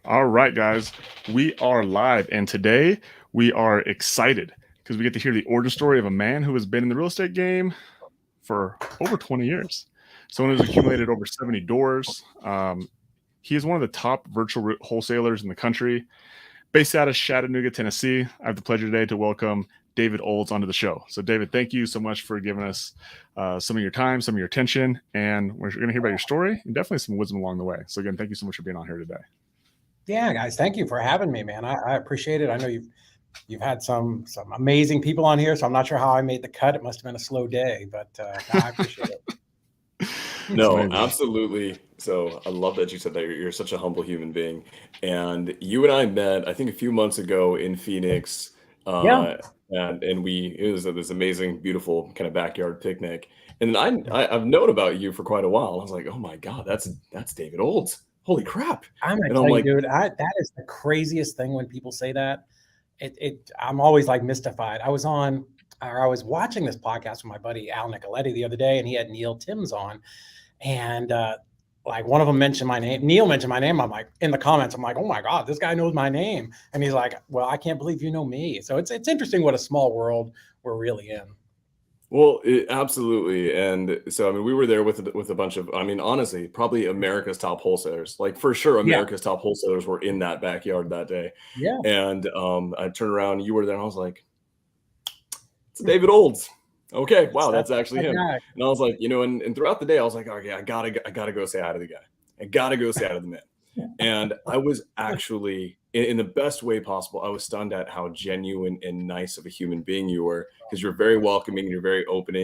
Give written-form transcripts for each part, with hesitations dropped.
All right, guys, we are live, and today we are excited because we get to hear the origin story of a man who has been in the real estate game for over 20 years. Someone who's accumulated over 70 doors. He is one of the top virtual wholesalers in the country. Based out of Chattanooga, Tennessee, I have the pleasure today to welcome David Olds onto the show. So, David, thank you so much for giving us some of your time, some of your attention, and we're going to hear about your story and definitely some wisdom along the way. So, again, thank you so much for being on here today. Yeah, guys, thank you for having me, man. I appreciate it. I know you've had some amazing people on here, so I'm not sure how I made the cut. It must have been a slow day, but I appreciate it. No, absolutely. So I love that you said that you're such a humble human being. And you and I met, I think, a few months ago in Phoenix. Yeah, And it was this amazing, beautiful kind of backyard picnic. And then I've known about you for quite a while. I was like, oh my God, that's David Olds. Holy crap. I'm gonna And I'm tell you, like, dude, that is the craziest thing when people say that. I'm always like mystified. I was watching this podcast with my buddy Al Nicoletti the other day, and he had Neil Timms on, and like one of them mentioned my name. Neil mentioned my name. I'm like, in the comments, I'm like, oh my God, this guy knows my name. And he's like, well, I can't believe you know me. So it's interesting what a small world we're really in. well, absolutely. And so, I mean, we were there with a bunch of, I mean, honestly, probably America's top wholesalers. Like for sure, Yeah, America's top wholesalers were in that backyard that day. yeah, And I turned around, you were there, and I was like, it's David Olds. Okay, wow, that's that's actually my him. guy. And I was like, and throughout the day, I was like, okay, I gotta go say hi to the guy. I gotta go say hi to the man. And I was actually, in the best way possible, I was stunned at how genuine and nice of a human being you were, because you're very welcoming, you're very open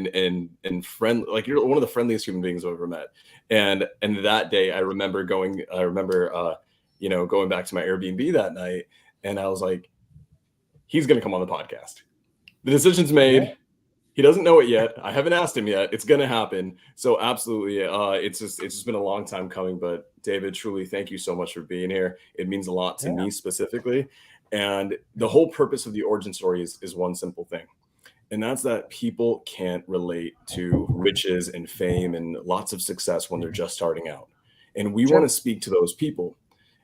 and friendly. Like you're one of the friendliest human beings I've ever met. And that day, I remember going back to my Airbnb that night, and I was like, he's gonna come on the podcast. The decision's Yeah, made. He doesn't know it yet. I haven't asked him yet. It's gonna happen. So absolutely, it's just been a long time coming. But David, truly, thank you so much for being here. It means a lot to yeah, me specifically. And the whole purpose of the origin story is one simple thing, and that's that people can't relate to riches and fame and lots of success when they're just starting out. And we want sure. to speak to those people.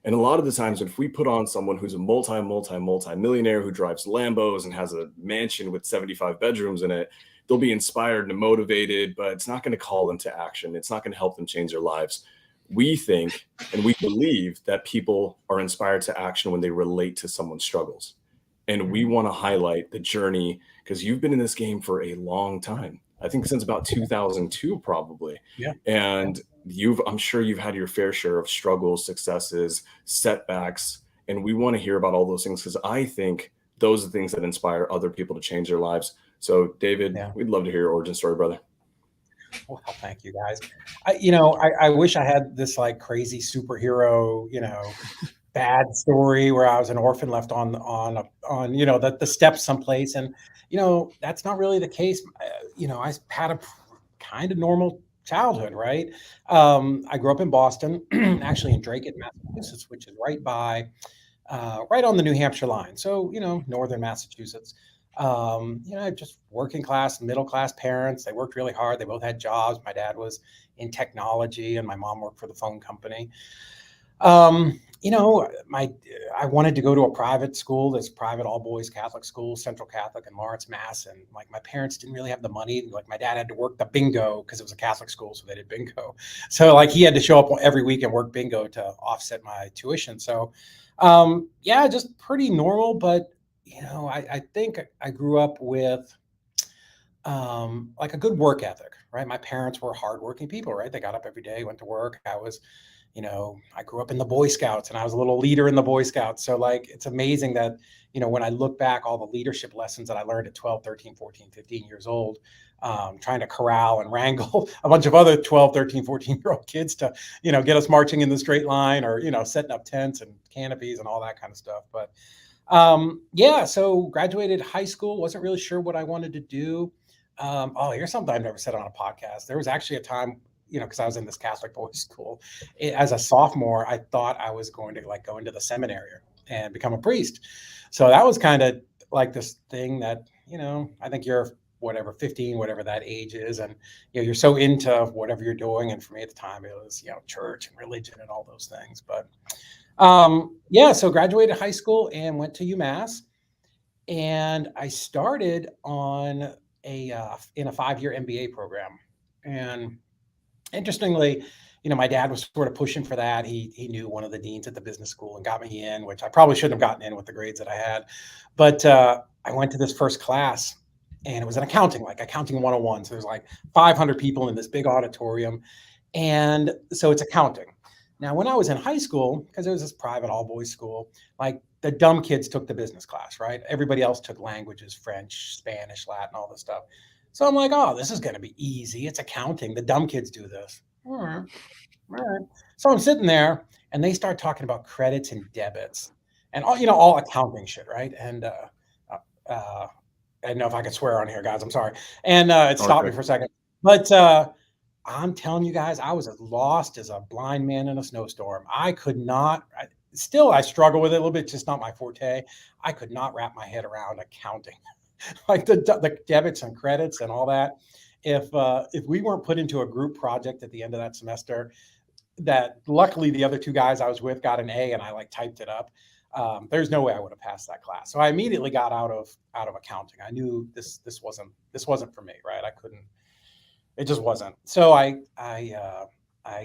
And a lot of the times, if we put on someone who's a multi millionaire who drives Lambos and has a mansion with 75 bedrooms in it, they'll be inspired and motivated, but it's not going to call them to action. It's not going to help them change their lives. We think and we believe that people are inspired to action when they relate to someone's struggles. And we Mhm. want to highlight the journey because you've been in this game for a long time. I think since about 2002, probably. Yeah, yeah, And I'm sure you've had your fair share of struggles, successes, setbacks. And we want to hear about all those things because I think those are things that inspire other people to change their lives. So, David, yeah. we'd love to hear your origin story, brother. Well, thank you guys. I wish I had this like crazy superhero, bad story where I was an orphan left on the steps someplace, and that's not really the case. I had a kind of normal childhood, right? I grew up in Boston, actually in Drake, Massachusetts, which is right on the New Hampshire line. So, northern Massachusetts. Just working class, middle class parents. They worked really hard. They both had jobs. My dad was in technology, and my mom worked for the phone company. My I wanted to go to a private school, this private all boys Catholic school, Central Catholic in Lawrence, Mass. And like my parents didn't really have the money. Like my dad had to work the bingo because it was a Catholic school, so they did bingo. So like he had to show up every week and work bingo to offset my tuition. So yeah, just pretty normal. But I think I grew up with like a good work ethic, right? My parents were hardworking people, right? They got up every day, went to work. I grew up in the Boy Scouts and I was a little leader in the Boy Scouts. So like, it's amazing that, when I look back, all the leadership lessons that I learned at 12, 13, 14, 15 years old, trying to corral and wrangle a bunch of other 12, 13, 14-year-old kids to, get us marching in the straight line or, setting up tents and canopies and all that kind of stuff. But yeah, so graduated high school, wasn't really sure what I wanted to do. Oh, here's something I've never said on a podcast. There was actually a time, because I was in this Catholic boys' school. As a sophomore, I thought I was going to like go into the seminary and become a priest. So that was kind of like this thing that, I think you're whatever, 15, whatever that age is. And, you're so into whatever you're doing. And for me at the time, it was, church and religion and all those things. But yeah, so graduated high school and went to UMass. And I started on in a 5-year MBA program. And interestingly, my dad was sort of pushing for that. He knew one of the deans at the business school and got me in, which I probably shouldn't have gotten in with the grades that I had. But I went to this first class, and it was an accounting, like accounting 101. So there's like 500 people in this big auditorium. And so it's accounting. Now, when I was in high school, because it was this private all boys school, like the dumb kids took the business class, right? Everybody else took languages, French, Spanish, Latin, all this stuff. So I'm like, oh, this is going to be easy. It's accounting. The dumb kids do this. All right. All right. So I'm sitting there, and they start talking about credits and debits and all accounting shit, right? And I don't know if I could swear on here, guys. I'm sorry. And it stopped me for a second. But I'm telling you guys, I was as lost as a blind man in a snowstorm. I could not. I struggle with it a little bit. Just not my forte. I could not wrap my head around accounting, like the debits and credits and all that. If we weren't put into a group project at the end of that semester, that luckily the other two guys I was with got an A, and I like typed it up. There's no way I would have passed that class. So I immediately got out of accounting. I knew this wasn't for me, right? I couldn't. It just wasn't. So I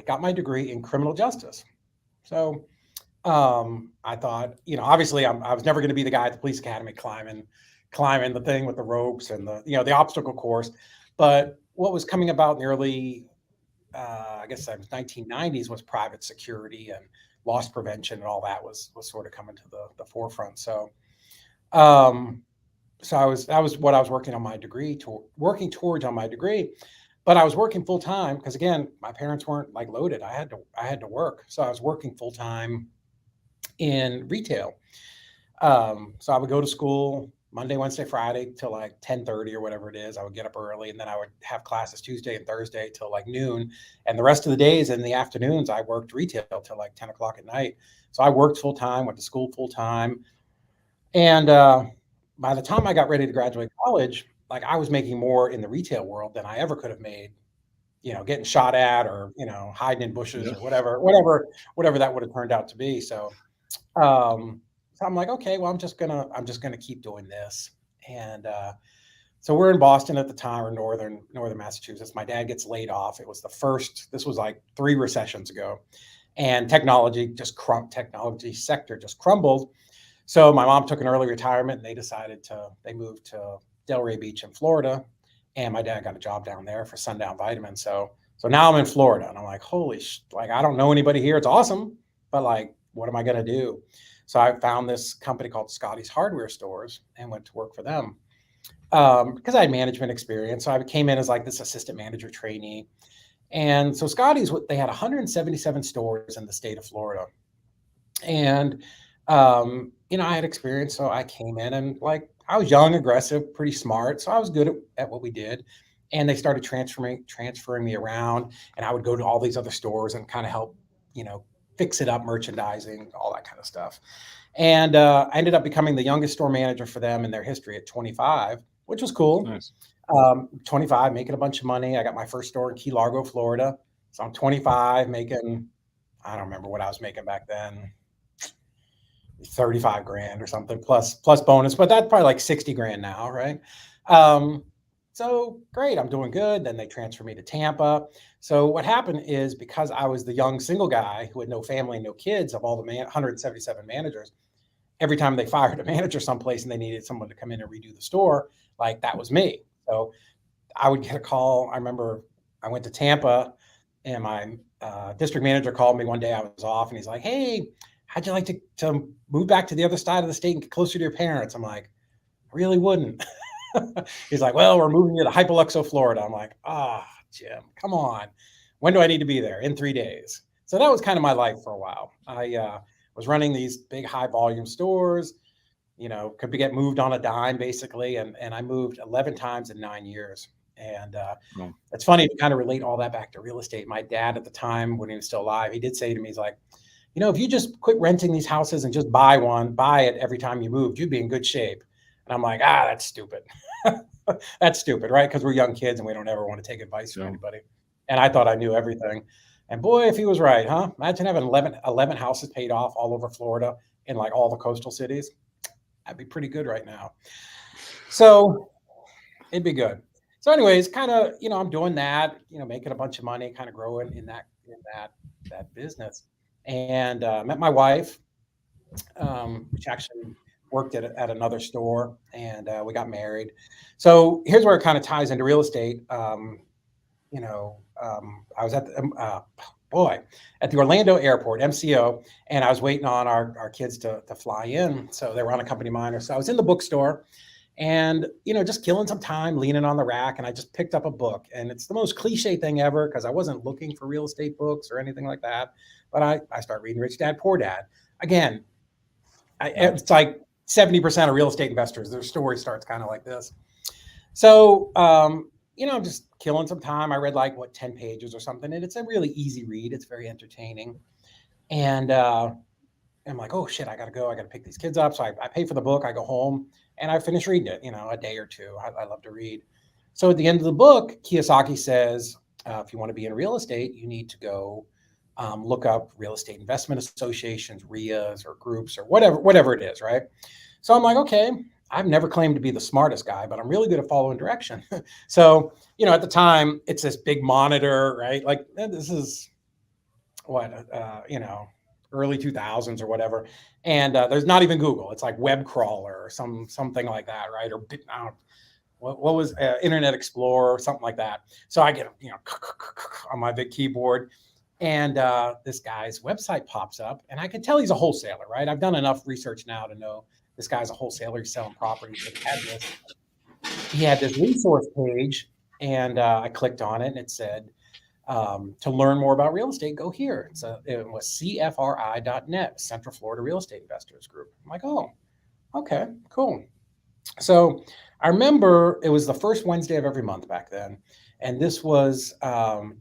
got my degree in criminal justice. So I thought, obviously I was never going to be the guy at the police academy climbing the thing with the ropes and the obstacle course. But what was coming about in the early, I guess it was 1990s, was private security and loss prevention, and all that was sort of coming to the forefront. So, that was what I was working towards on my degree. But I was working full time because, again, my parents weren't like loaded. I had to work, so I was working full time in retail. So I would go to school Monday, Wednesday, Friday till like 10:30 or whatever it is. I would get up early, and then I would have classes Tuesday and Thursday till like noon. And the rest of the days in the afternoons, I worked retail till like 10 o'clock at night. So I worked full time, went to school full time. And by the time I got ready to graduate college, like I was making more in the retail world than I ever could have made, getting shot at or, hiding in bushes or whatever that would have turned out to be. So, so I'm like, okay, well, I'm just gonna keep doing this. And so we're in Boston at the time, or northern Massachusetts. My dad gets laid off. It was this was like 3 recessions ago, and technology sector just crumbled. So my mom took an early retirement, and they moved to Delray Beach in Florida, and my dad got a job down there for Sundown Vitamin. So now I'm in Florida, and I'm like, like I don't know anybody here. It's awesome, but like, what am I gonna do? So I found this company called Scotty's Hardware Stores and went to work for them because I had management experience. So I came in as like this assistant manager trainee. And so Scotty's, they had 177 stores in the state of Florida. And, I had experience. So I came in, and like, I was young, aggressive, pretty smart. So I was good at what we did. And they started transferring me around, and I would go to all these other stores and kind of help, fix it up, merchandising, all that kind of stuff. And I ended up becoming the youngest store manager for them in their history at 25, which was cool. Nice. 25, making a bunch of money. I got my first store in Key Largo, Florida. So I'm 25, making, I don't remember what I was making back then, 35 grand or something plus bonus, but that's probably like 60 grand now, right? So great, I'm doing good. Then they transfer me to Tampa. So what happened is, because I was the young single guy who had no family and no kids of all the 177 managers, every time they fired a manager someplace and they needed someone to come in and redo the store, like that was me. So I would get a call. I remember I went to Tampa, and my district manager called me one day. I was off, and he's like, "Hey, how'd you like to move back to the other side of the state and get closer to your parents?" I'm like, "I really wouldn't." He's like, "Well, we're moving you to Hypoluxo, Florida." I'm like, Jim, come on. When do I need to be there? In 3 days. So that was kind of my life for a while. I was running these big high volume stores, could get moved on a dime basically. And I moved 11 times in 9 years. And it's funny to kind of relate all that back to real estate. My dad at the time, when he was still alive, he did say to me, he's like, if you just quit renting these houses and just buy it every time you moved, you'd be in good shape. And I'm like, that's stupid. That's stupid, right? Because we're young kids and we don't ever want to take advice from Yeah. anybody. And I thought I knew everything. And boy, if he was right, huh? Imagine having 11 houses paid off all over Florida in like all the coastal cities. That'd be pretty good right now. So it'd be good. So, anyways, kind of, I'm doing that, making a bunch of money, kind of growing in that business. And met my wife, which actually worked at another store, and we got married. So here's where it kind of ties into real estate. I was at at the Orlando airport, MCO, and I was waiting on our kids to fly in. So they were on a company minor. So I was in the bookstore and, just killing some time, leaning on the rack. And I just picked up a book, and it's the most cliche thing ever because I wasn't looking for real estate books or anything like that. But I start reading Rich Dad, Poor Dad. Again, it's like 70% of real estate investors, their story starts kind of like this. So, I'm just killing some time. I read 10 pages or something, and it's a really easy read. It's very entertaining. And I'm like, oh shit, I got to go. I got to pick these kids up. So I pay for the book. I go home and I finish reading it, a day or two. I love to read. So at the end of the book, Kiyosaki says, if you want to be in real estate, you need to go look up real estate investment associations, RIAs or groups or whatever it is, right? So I'm like, okay, I've never claimed to be the smartest guy, but I'm really good at following direction. So, at the time, it's this big monitor, right? Like this is early 2000s or whatever. And there's not even Google. It's like web crawler or something like that, right? Or what was Internet Explorer or something like that. So I get, on my big keyboard, and this guy's website pops up, and I can tell he's a wholesaler, right? I've done enough research now to know this guy's a wholesaler. He's selling properties. He had this resource page, and I clicked on it, and it said, to learn more about real estate, go here. It was CFRI.net, Central Florida Real Estate Investors Group. I'm like, oh, okay, cool. So I remember it was the first Wednesday of every month back then, and this was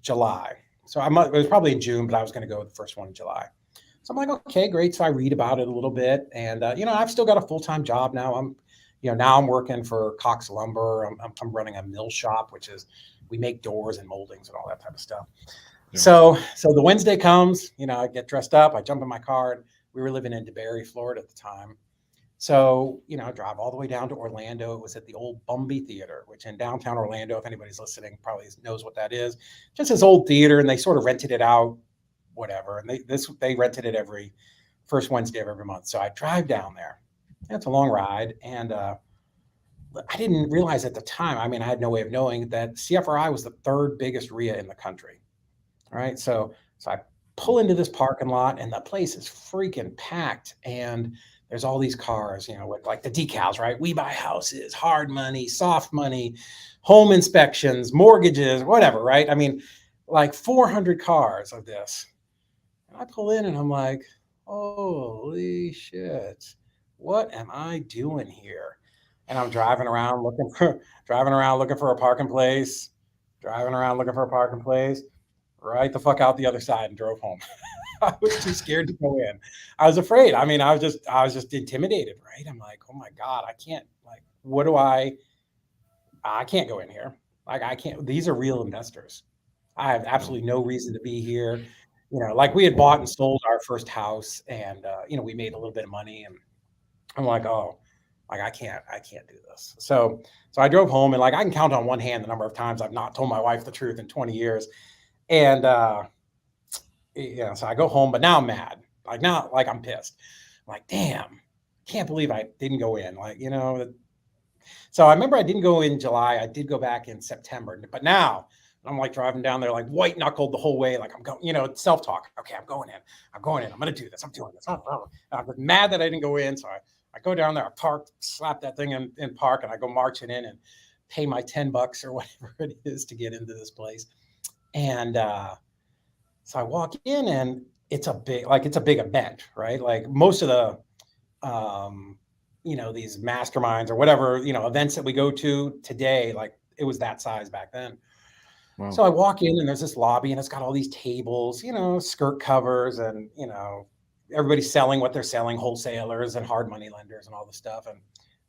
July. So it was probably in June, but I was going to go the first one in July. So I'm like, okay, great. So I read about it a little bit, and I've still got a full-time job now. I'm working for Cox Lumber. I'm running a mill shop, which is we make doors and moldings and all that type of stuff. Yeah. So the Wednesday comes, I get dressed up, I jump in my car, and we were living in DeBary, Florida at the time. So, I drive all the way down to Orlando. It was at the old Bumby Theater, which in downtown Orlando, if anybody's listening, probably knows what that is. Just this old theater, and they sort of rented it out, whatever. And they rented it every first Wednesday of every month. So I drive down there. And it's a long ride. And I didn't realize at the time, I had no way of knowing that CFRI was the third biggest RIA in the country. All right. So I pull into this parking lot, and the place is freaking packed. And there's all these cars, with like the decals, right? We buy houses, hard money, soft money, home inspections, mortgages, whatever, right? Like 400 cars of this. And I pull in and I'm like, holy shit, what am I doing here? And I'm driving around looking for a parking place, right the fuck out the other side, and drove home. I was too scared to go in. I was afraid. I was just intimidated, right? I'm like, oh my God, I can't, I can't go in here. I can't, these are real investors. I have absolutely no reason to be here. We had bought and sold our first house, and, we made a little bit of money, and I'm like, oh, I can't do this. So I drove home, and I can count on one hand the number of times I've not told my wife the truth in 20 years. And, so I go home, but now I'm mad. I'm pissed. I'm like, damn, can't believe I didn't go in. So I remember I didn't go in July. I did go back in September, but now I'm driving down there, white knuckled the whole way. I'm going, self-talk. Okay, I'm going in. I'm going to do this. I'm doing this. I'm mad that I didn't go in. So I go down there, I park, slap that thing in park, and I go marching in and pay my $10 or whatever it is to get into this place. And, so I walk in, and it's a big event, right? Most of the, these masterminds or whatever, events that we go to today, it was that size back then. Wow. So I walk in, and there's this lobby, and it's got all these tables, skirt covers, and, everybody's selling what they're selling, wholesalers and hard money lenders and all this stuff. And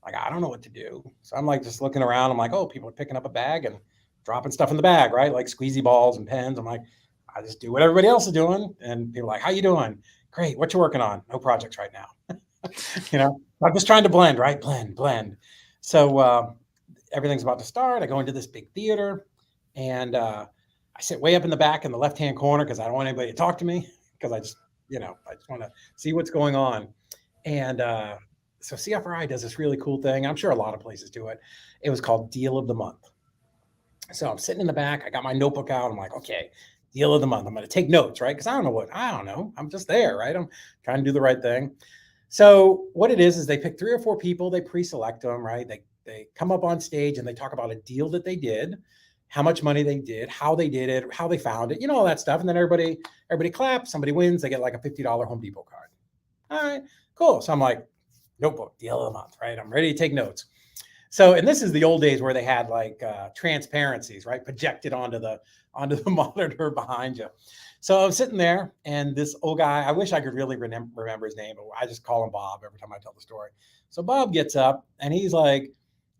Like, I don't know what to do. So I'm like, just looking around. I'm like, oh, people are picking up a bag and dropping stuff in the bag, right? Like squeezy balls and pens. I'm like, I just do what everybody else is doing. And people are like, how you doing? Great. What you working on? No projects right now. I'm just trying to blend, right? Blend. So everything's about to start. I go into this big theater and I sit way up in the back in the left-hand corner because I don't want anybody to talk to me because I just want to see what's going on. And so CFRI does this really cool thing. I'm sure a lot of places do it. It was called Deal of the Month. So I'm sitting in the back. I got my notebook out. I'm like, okay, Deal of the Month. I'm going to take notes, right? Because I don't know. I'm just there, right? I'm trying to do the right thing. So what it is they pick 3 or 4 people. They pre-select them, right? They come up on stage and they talk about a deal that they did, how much money they did, how they did it, how they found it, all that stuff. And then everybody claps. Somebody wins. They get like a $50 Home Depot card. All right, cool. So I'm like, notebook, Deal of the Month, right? I'm ready to take notes. So, and this is the old days where they had like transparencies, right? Projected onto the monitor behind you. So I'm sitting there and this old guy, I wish I could really remember his name, but I just call him Bob every time I tell the story. So Bob gets up and he's like,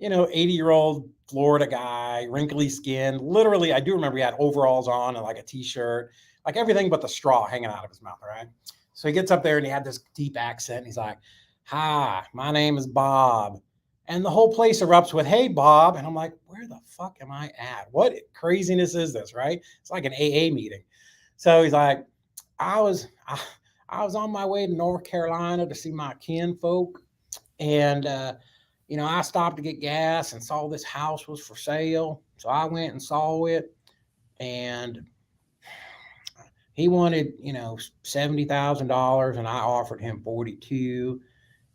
80-year-old Florida guy, wrinkly skin. Literally, I do remember he had overalls on and like a t-shirt, like everything but the straw hanging out of his mouth, right? So he gets up there and he had this deep accent. And he's like, hi, my name is Bob. And the whole place erupts with, hey, Bob. And I'm like, where the fuck am I at? What craziness is this, right? It's like an AA meeting. So he's like, I was on my way to North Carolina to see my kinfolk. And, I stopped to get gas and saw this house was for sale. So I went and saw it. And he wanted, $70,000 and I offered him 42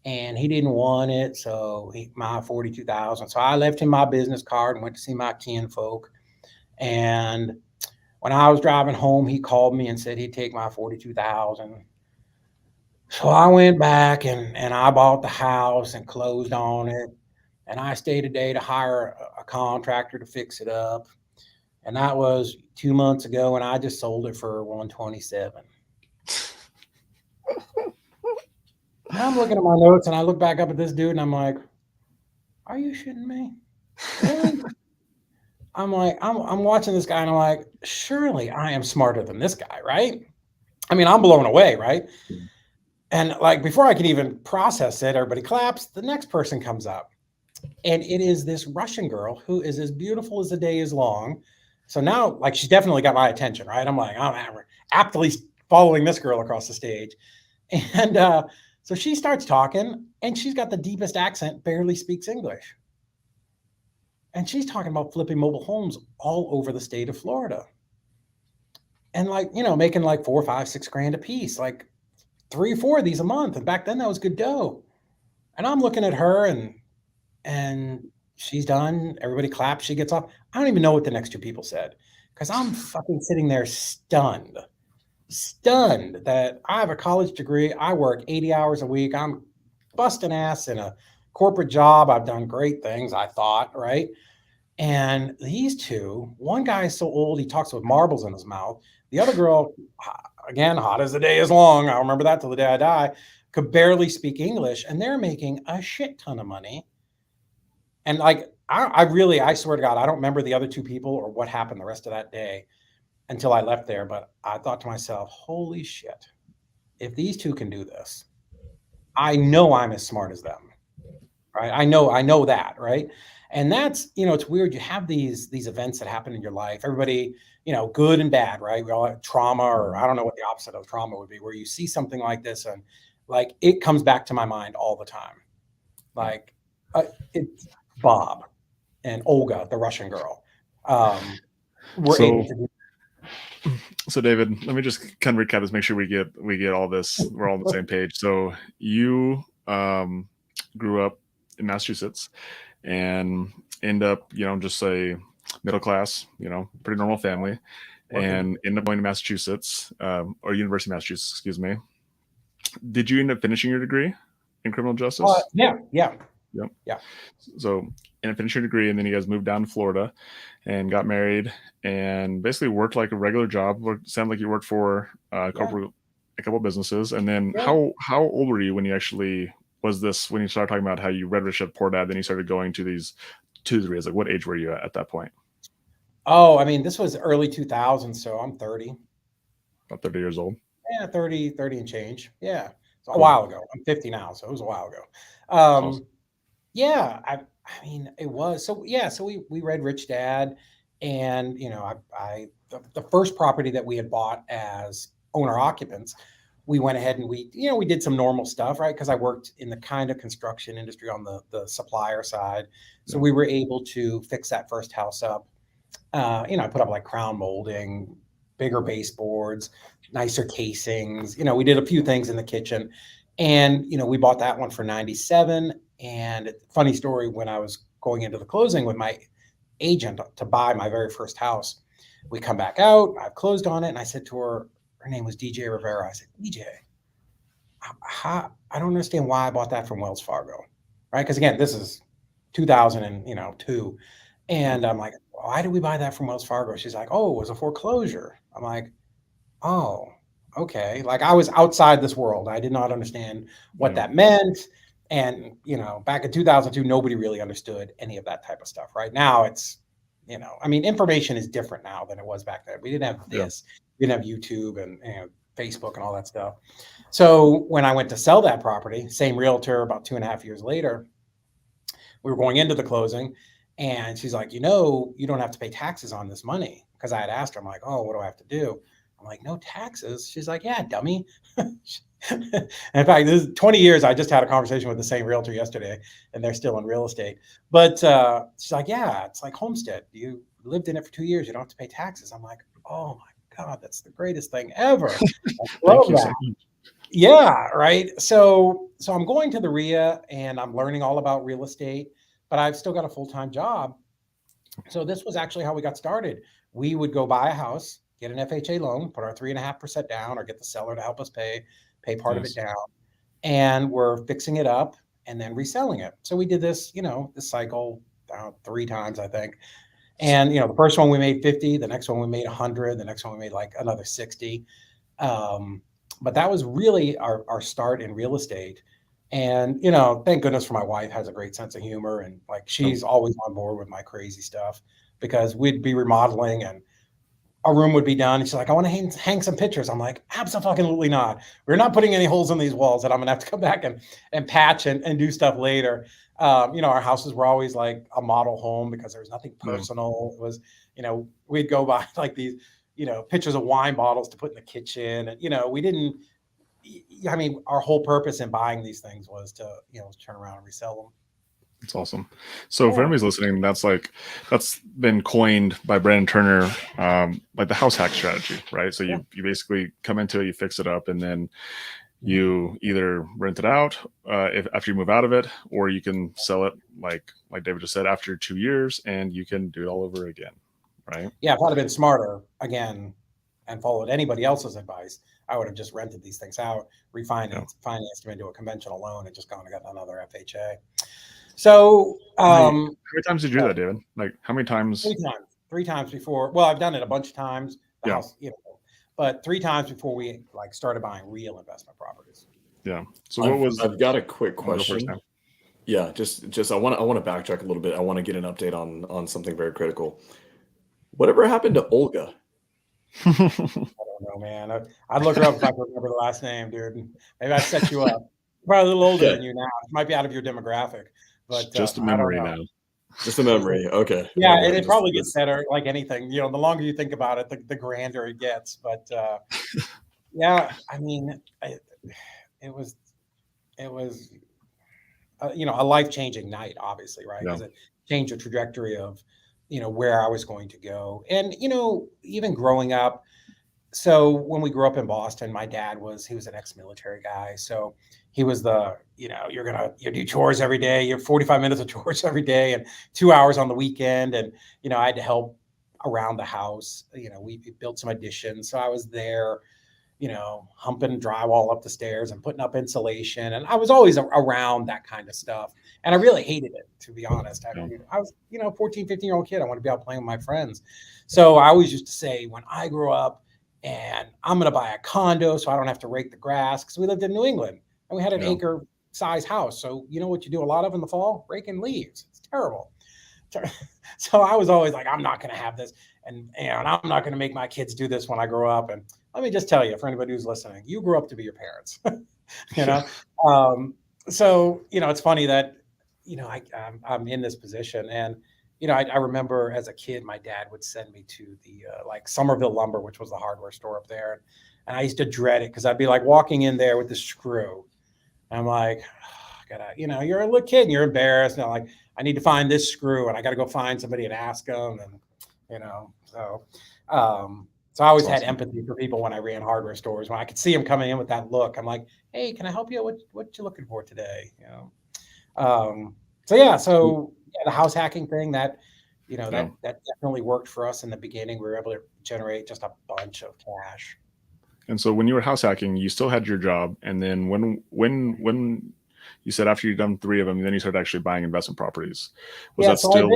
and he didn't want it. So my 42,000. So I left him my business card and went to see my kinfolk. And when I was driving home, he called me and said he'd take my 42,000. So I went back and I bought the house and closed on it. And I stayed a day to hire a contractor to fix it up. And that was 2 months ago. And I just sold it for 127. I'm looking at my notes and I look back up at this dude and I'm like, are you shitting me? Really? I'm like, I'm watching this guy and I'm like, surely I am smarter than this guy, right? I mean, I'm blown away, right? And like before I can even process it, everybody claps. The next person comes up. And it is this Russian girl who is as beautiful as the day is long. So now, like, she's definitely got my attention, right? I'm like, I'm aptly following this girl across the stage. And so she starts talking and she's got the deepest accent, barely speaks English. And she's talking about flipping mobile homes all over the state of Florida. And like, making like 4, 5, 6 grand a piece, like 3 or 4 of these a month. And back then that was good dough. And I'm looking at her and she's done. Everybody claps. She gets off. I don't even know what the next 2 people said because I'm fucking sitting there stunned that I have a college degree. I work 80 hours a week. I'm busting ass in a corporate job. I've done great things, I thought, right? And these 2, one guy is so old, he talks with marbles in his mouth. The other girl, again, hot as the day is long. I'll remember that till the day I die, could barely speak English. And they're making a shit ton of money. And like, I swear to God, I don't remember the other 2 people or what happened the rest of that day until I left there. But I thought to myself, holy shit, if these 2 can do this, I know I'm as smart as them, right? I know that, right? And that's, it's weird. You have these events that happen in your life. Everybody, good and bad, right? We all have trauma, or I don't know what the opposite of trauma would be, where you see something like this and like it comes back to my mind all the time. Like it's Bob and Olga, the Russian girl. So David, let me just kind of recap this, make sure we get all this, we're all on the same page. So you grew up in Massachusetts and end up, just a middle class, pretty normal family, and end up going to Massachusetts, or University of Massachusetts, excuse me. Did you end up finishing your degree in criminal justice? Yeah. Yep. Yeah. So, and finished your degree, and then you guys moved down to Florida and got married and basically worked like a regular job. Sounded like you worked for a couple businesses. And then how old were you when you actually was this when you started talking about how you read Rich Dad Poor Dad, then you started going to the REIAs? Like, what age were you at that point? Oh, I mean, this was early 2000s, so I'm 30. About 30 years old. Yeah, 30 and change. Yeah. So a Cool. while ago. I'm 50 now, so it was a while ago. Awesome. Yeah, I mean, it was. So yeah, so we read Rich Dad, and the first property that we had bought as owner occupants, we went ahead and we did some normal stuff, right? Because I worked in the kind of construction industry on the supplier side. So Yeah. we were able to fix that first house up. I put up like crown molding, bigger baseboards, nicer casings. We did a few things in the kitchen, and we bought that one for 97. And funny story, when I was going into the closing with my agent to buy my very first house, we come back out. I've closed on it, and I said to her, her name was DJ Rivera. I said, DJ, I don't understand why I bought that from Wells Fargo, right? Because again, this is 2002. And I'm like, why did we buy that from Wells Fargo? She's like, oh, it was a foreclosure. I'm like, oh, okay. Like I was outside this world. I did not understand what that meant. And, back in 2002, nobody really understood any of that type of stuff. Right now it's, information is different now than it was back then. We didn't have this. We didn't have YouTube and Facebook and all that stuff. So when I went to sell that property, same realtor, about 2.5 years later, we were going into the closing, and she's like, you don't have to pay taxes on this money. Because I had asked her, I'm like, oh, what do I have to do? I'm like, no taxes. She's like, yeah, dummy. In fact, this is 20 years. I just had a conversation with the same realtor yesterday, and they're still in real estate. But she's like, yeah, it's like homestead. You lived in it for 2 years. You don't have to pay taxes. I'm like, oh my God, that's the greatest thing ever. Thank you so much. Yeah, right. So I'm going to the RIA, and I'm learning all about real estate, but I've still got a full-time job. So this was actually how we got started. We would go buy a house, get an FHA loan, put our 3.5% down, or get the seller to help us pay part of it down. And we're fixing it up and then reselling it. So we did this, this cycle 3 times, I think. And, the first one we made 50, the next one we made 100, the next one we made like another 60. But that was really our start in real estate. And, thank goodness for my wife, has a great sense of humor. And like, she's always on board with my crazy stuff, because we'd be remodeling and a room would be done. And she's like, I want to hang some pictures. I'm like, absolutely not. We're not putting any holes in these walls that I'm going to have to come back and patch and do stuff later. Our houses were always like a model home because there was nothing personal. It was, we'd go buy like these, pictures of wine bottles to put in the kitchen. And, we didn't, our whole purpose in buying these things was to, turn around and resell them. That's awesome. So for anybody's listening, that's been coined by Brandon Turner, like the house hack strategy, right? So you basically come into it, you fix it up, and then you either rent it out after you move out of it, or you can sell it like David just said, after 2 years, and you can do it all over again, right? Yeah, if I'd have been smarter again and followed anybody else's advice, I would have just rented these things out, financed them into a conventional loan, and just gone and got another FHA. So how many times did you do that, David? Like how many times? 3 times. 3 times before. Well, I've done it a bunch of times. The house, but 3 times before we started buying real investment properties. Yeah. So I've got a quick question. Yeah, just I want to backtrack a little bit. I want to get an update on something very critical. Whatever happened to Olga? I don't know, man. I'd look her up if I could remember the last name, dude. Maybe I set you up. Probably a little older than you now. It might be out of your demographic. But just a memory now. Just a memory. Okay. Yeah, and it probably gets better, like anything. The longer you think about it, the grander it gets. But yeah, it was a life-changing night, obviously, right? Because it changed the trajectory of where I was going to go. And even growing up, so when we grew up in Boston, my dad he was an ex-military guy. So he was you do chores every day. You have 45 minutes of chores every day and 2 hours on the weekend. And, I had to help around the house. We built some additions. So I was there, humping drywall up the stairs and putting up insulation. And I was always around that kind of stuff. And I really hated it, to be honest. I was, 14, 15-year-old kid. I wanted to be out playing with my friends. So I always used to say, when I grow up, and I'm going to buy a condo so I don't have to rake the grass, because we lived in New England and we had an acre size house. So you know what you do a lot of in the fall? Raking leaves. It's terrible. So I was always like, I'm not going to have this. And I'm not going to make my kids do this when I grow up. And let me just tell you, for anybody who's listening, you grew up to be your parents, you know? So, it's funny that, I'm in this position. And, I remember as a kid, my dad would send me to the like Somerville Lumber, which was the hardware store up there. And I used to dread it because I'd be like walking in there with the screw. And I'm like, oh, I gotta, you're a little kid and you're embarrassed. And I'm like, I need to find this screw and I got to go find somebody and ask them. And, so I always had empathy for people when I ran hardware stores. When I could see them coming in with that look, I'm like, hey, can I help you? What you looking for today? So the house hacking thing that definitely worked for us in the beginning. We were able to generate just a bunch of cash. And so when you were house hacking, you still had your job. And then when you said after you'd done 3 of them, then you started actually buying investment properties. Was that still,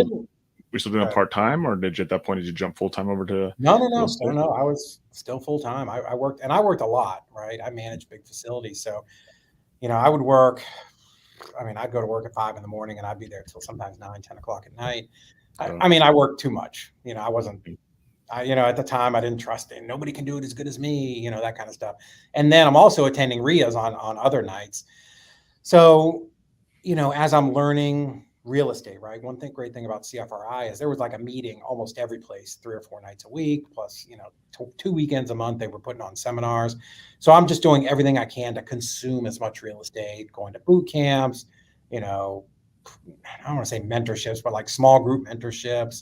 we still doing part-time, or did you at that point, did you jump full-time over to? No. I was still full-time. I worked a lot, right? I managed big facilities. So, I would work, I'd go to work at 5 a.m. and I'd be there till sometimes 9, 10 o'clock at night. I worked too much. I wasn't, at the time I didn't trust it. Nobody can do it as good as me, that kind of stuff. And then I'm also attending RIAs on other nights. So, as I'm learning real estate, right? One great thing about CFRI is there was like a meeting almost every place 3 or 4 nights a week, plus, 2 weekends a month. They were putting on seminars. So I'm just doing everything I can to consume as much real estate, going to boot camps, I don't want to say mentorships, but like small group mentorships,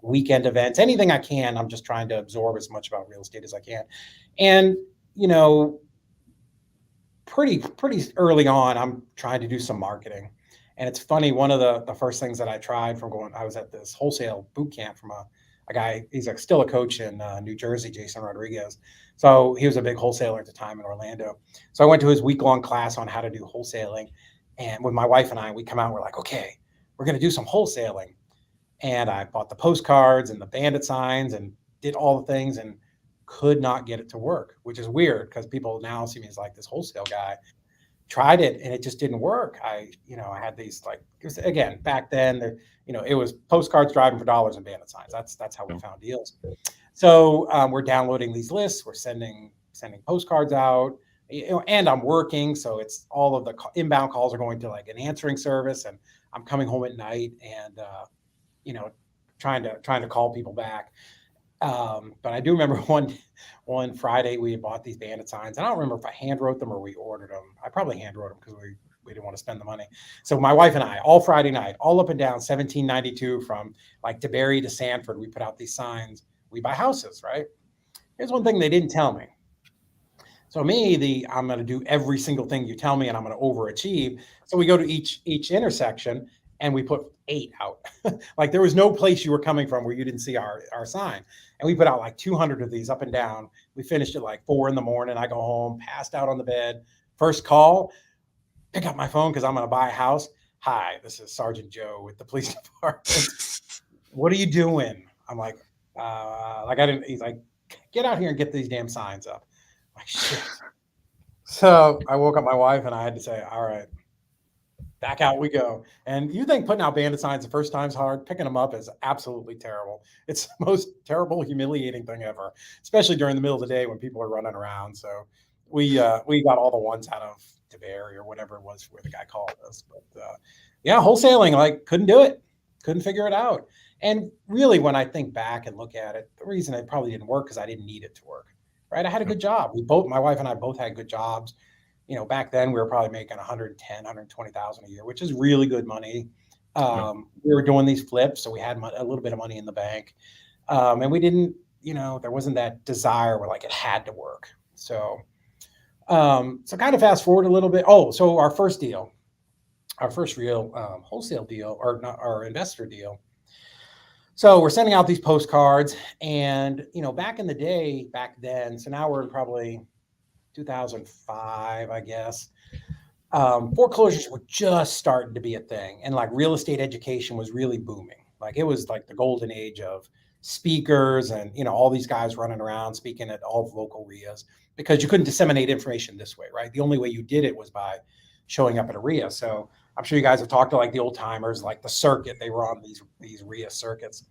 weekend events, anything I can. I'm just trying to absorb as much about real estate as I can. And, pretty early on, I'm trying to do some marketing. And it's funny, one of the first things that I tried I was at this wholesale boot camp from a guy, he's still a coach in New Jersey, Jason Rodriguez. So he was a big wholesaler at the time in Orlando. So I went to his week-long class on how to do wholesaling. And with my wife and I, we come out, we're like, okay, we're going to do some wholesaling. And I bought the postcards and the bandit signs and did all the things and could not get it to work, which is weird because people now see me as like this wholesale guy. Tried it and it just didn't work. I had these again, back then, it was postcards driving for dollars and bandit signs. That's how we found deals. So we're downloading these lists. We're sending postcards out, and I'm working. So it's all of the inbound calls are going to like an answering service, and I'm coming home at night and, trying to call people back. But I do remember one Friday we bought these bandit signs. I don't remember if I hand wrote them or we ordered them. I probably hand wrote them because we didn't want to spend the money. So my wife and I, all Friday night, all up and down 1792 from like DeBerry to Sanford, we put out these signs. We buy houses, right? Here's one thing they didn't tell me. So I'm going to do every single thing you tell me and I'm going to overachieve. So we go to each intersection and we put 8 out. Like there was no place you were coming from where you didn't see our sign. And we put out like 200 of these up and down. We finished at like 4 a.m. I go home, passed out on the bed. First call, pick up my phone because I'm going to buy a house. Hi, this is Sergeant Joe with the police department. What are you doing? I'm like, he's like, get out here and get these damn signs up. I'm like, shit. So I woke up my wife and I had to say, all right, back out we go. And you think putting out bandit signs the first time's hard, picking them up is absolutely terrible. It's the most terrible, humiliating thing ever, especially during the middle of the day when people are running around. So we got all the ones out of DeBerry or whatever it was where the guy called us. But wholesaling, like couldn't do it, couldn't figure it out. And really, when I think back and look at it, the reason it probably didn't work because I didn't need it to work. Right? I had a good job. My wife and I both had good jobs. Back then we were probably making 110, 120,000 a year, which is really good money. We were doing these flips, so we had a little bit of money in the bank. And we didn't, there wasn't that desire where like it had to work. So kind of fast forward a little bit. Oh, so our first real wholesale deal, or not our investor deal. So we're sending out these postcards and, back then, so now we're in probably 2005, I guess. Foreclosures were just starting to be a thing. And like real estate education was really booming. Like it was like the golden age of speakers and, all these guys running around speaking at all the local RIAs because you couldn't disseminate information this way, right? The only way you did it was by showing up at a RIA. So I'm sure you guys have talked to like the old timers, like the circuit. They were on these RIA circuits.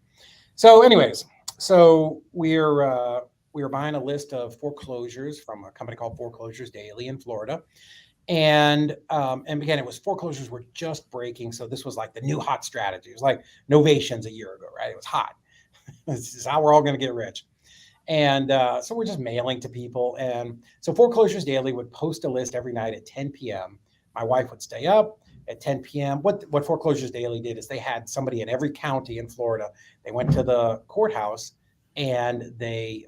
So, anyways, so we were buying a list of foreclosures from a company called Foreclosures Daily in Florida. And again, it was foreclosures were just breaking. So this was like the new hot strategy. It was like novations a year ago, right? It was hot. This is how we're all going to get rich. And so we're just mailing to people. And so Foreclosures Daily would post a list every night at 10 p.m. My wife would stay up at 10 p.m. What Foreclosures Daily did is they had somebody in every county in Florida. They went to the courthouse and they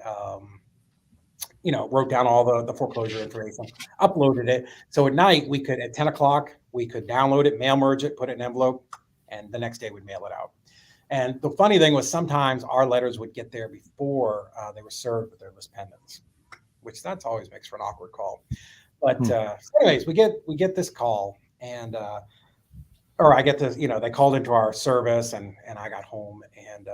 wrote down all the foreclosure information, uploaded it. So at night we could, at 10 o'clock, we could download it, mail merge it, put it in an envelope, and the next day we'd mail it out. And the funny thing was sometimes our letters would get there before they were served with their list pendants, which that's always makes for an awkward call. But anyways, we get this call, and or I get this, they called into our service, and I got home, and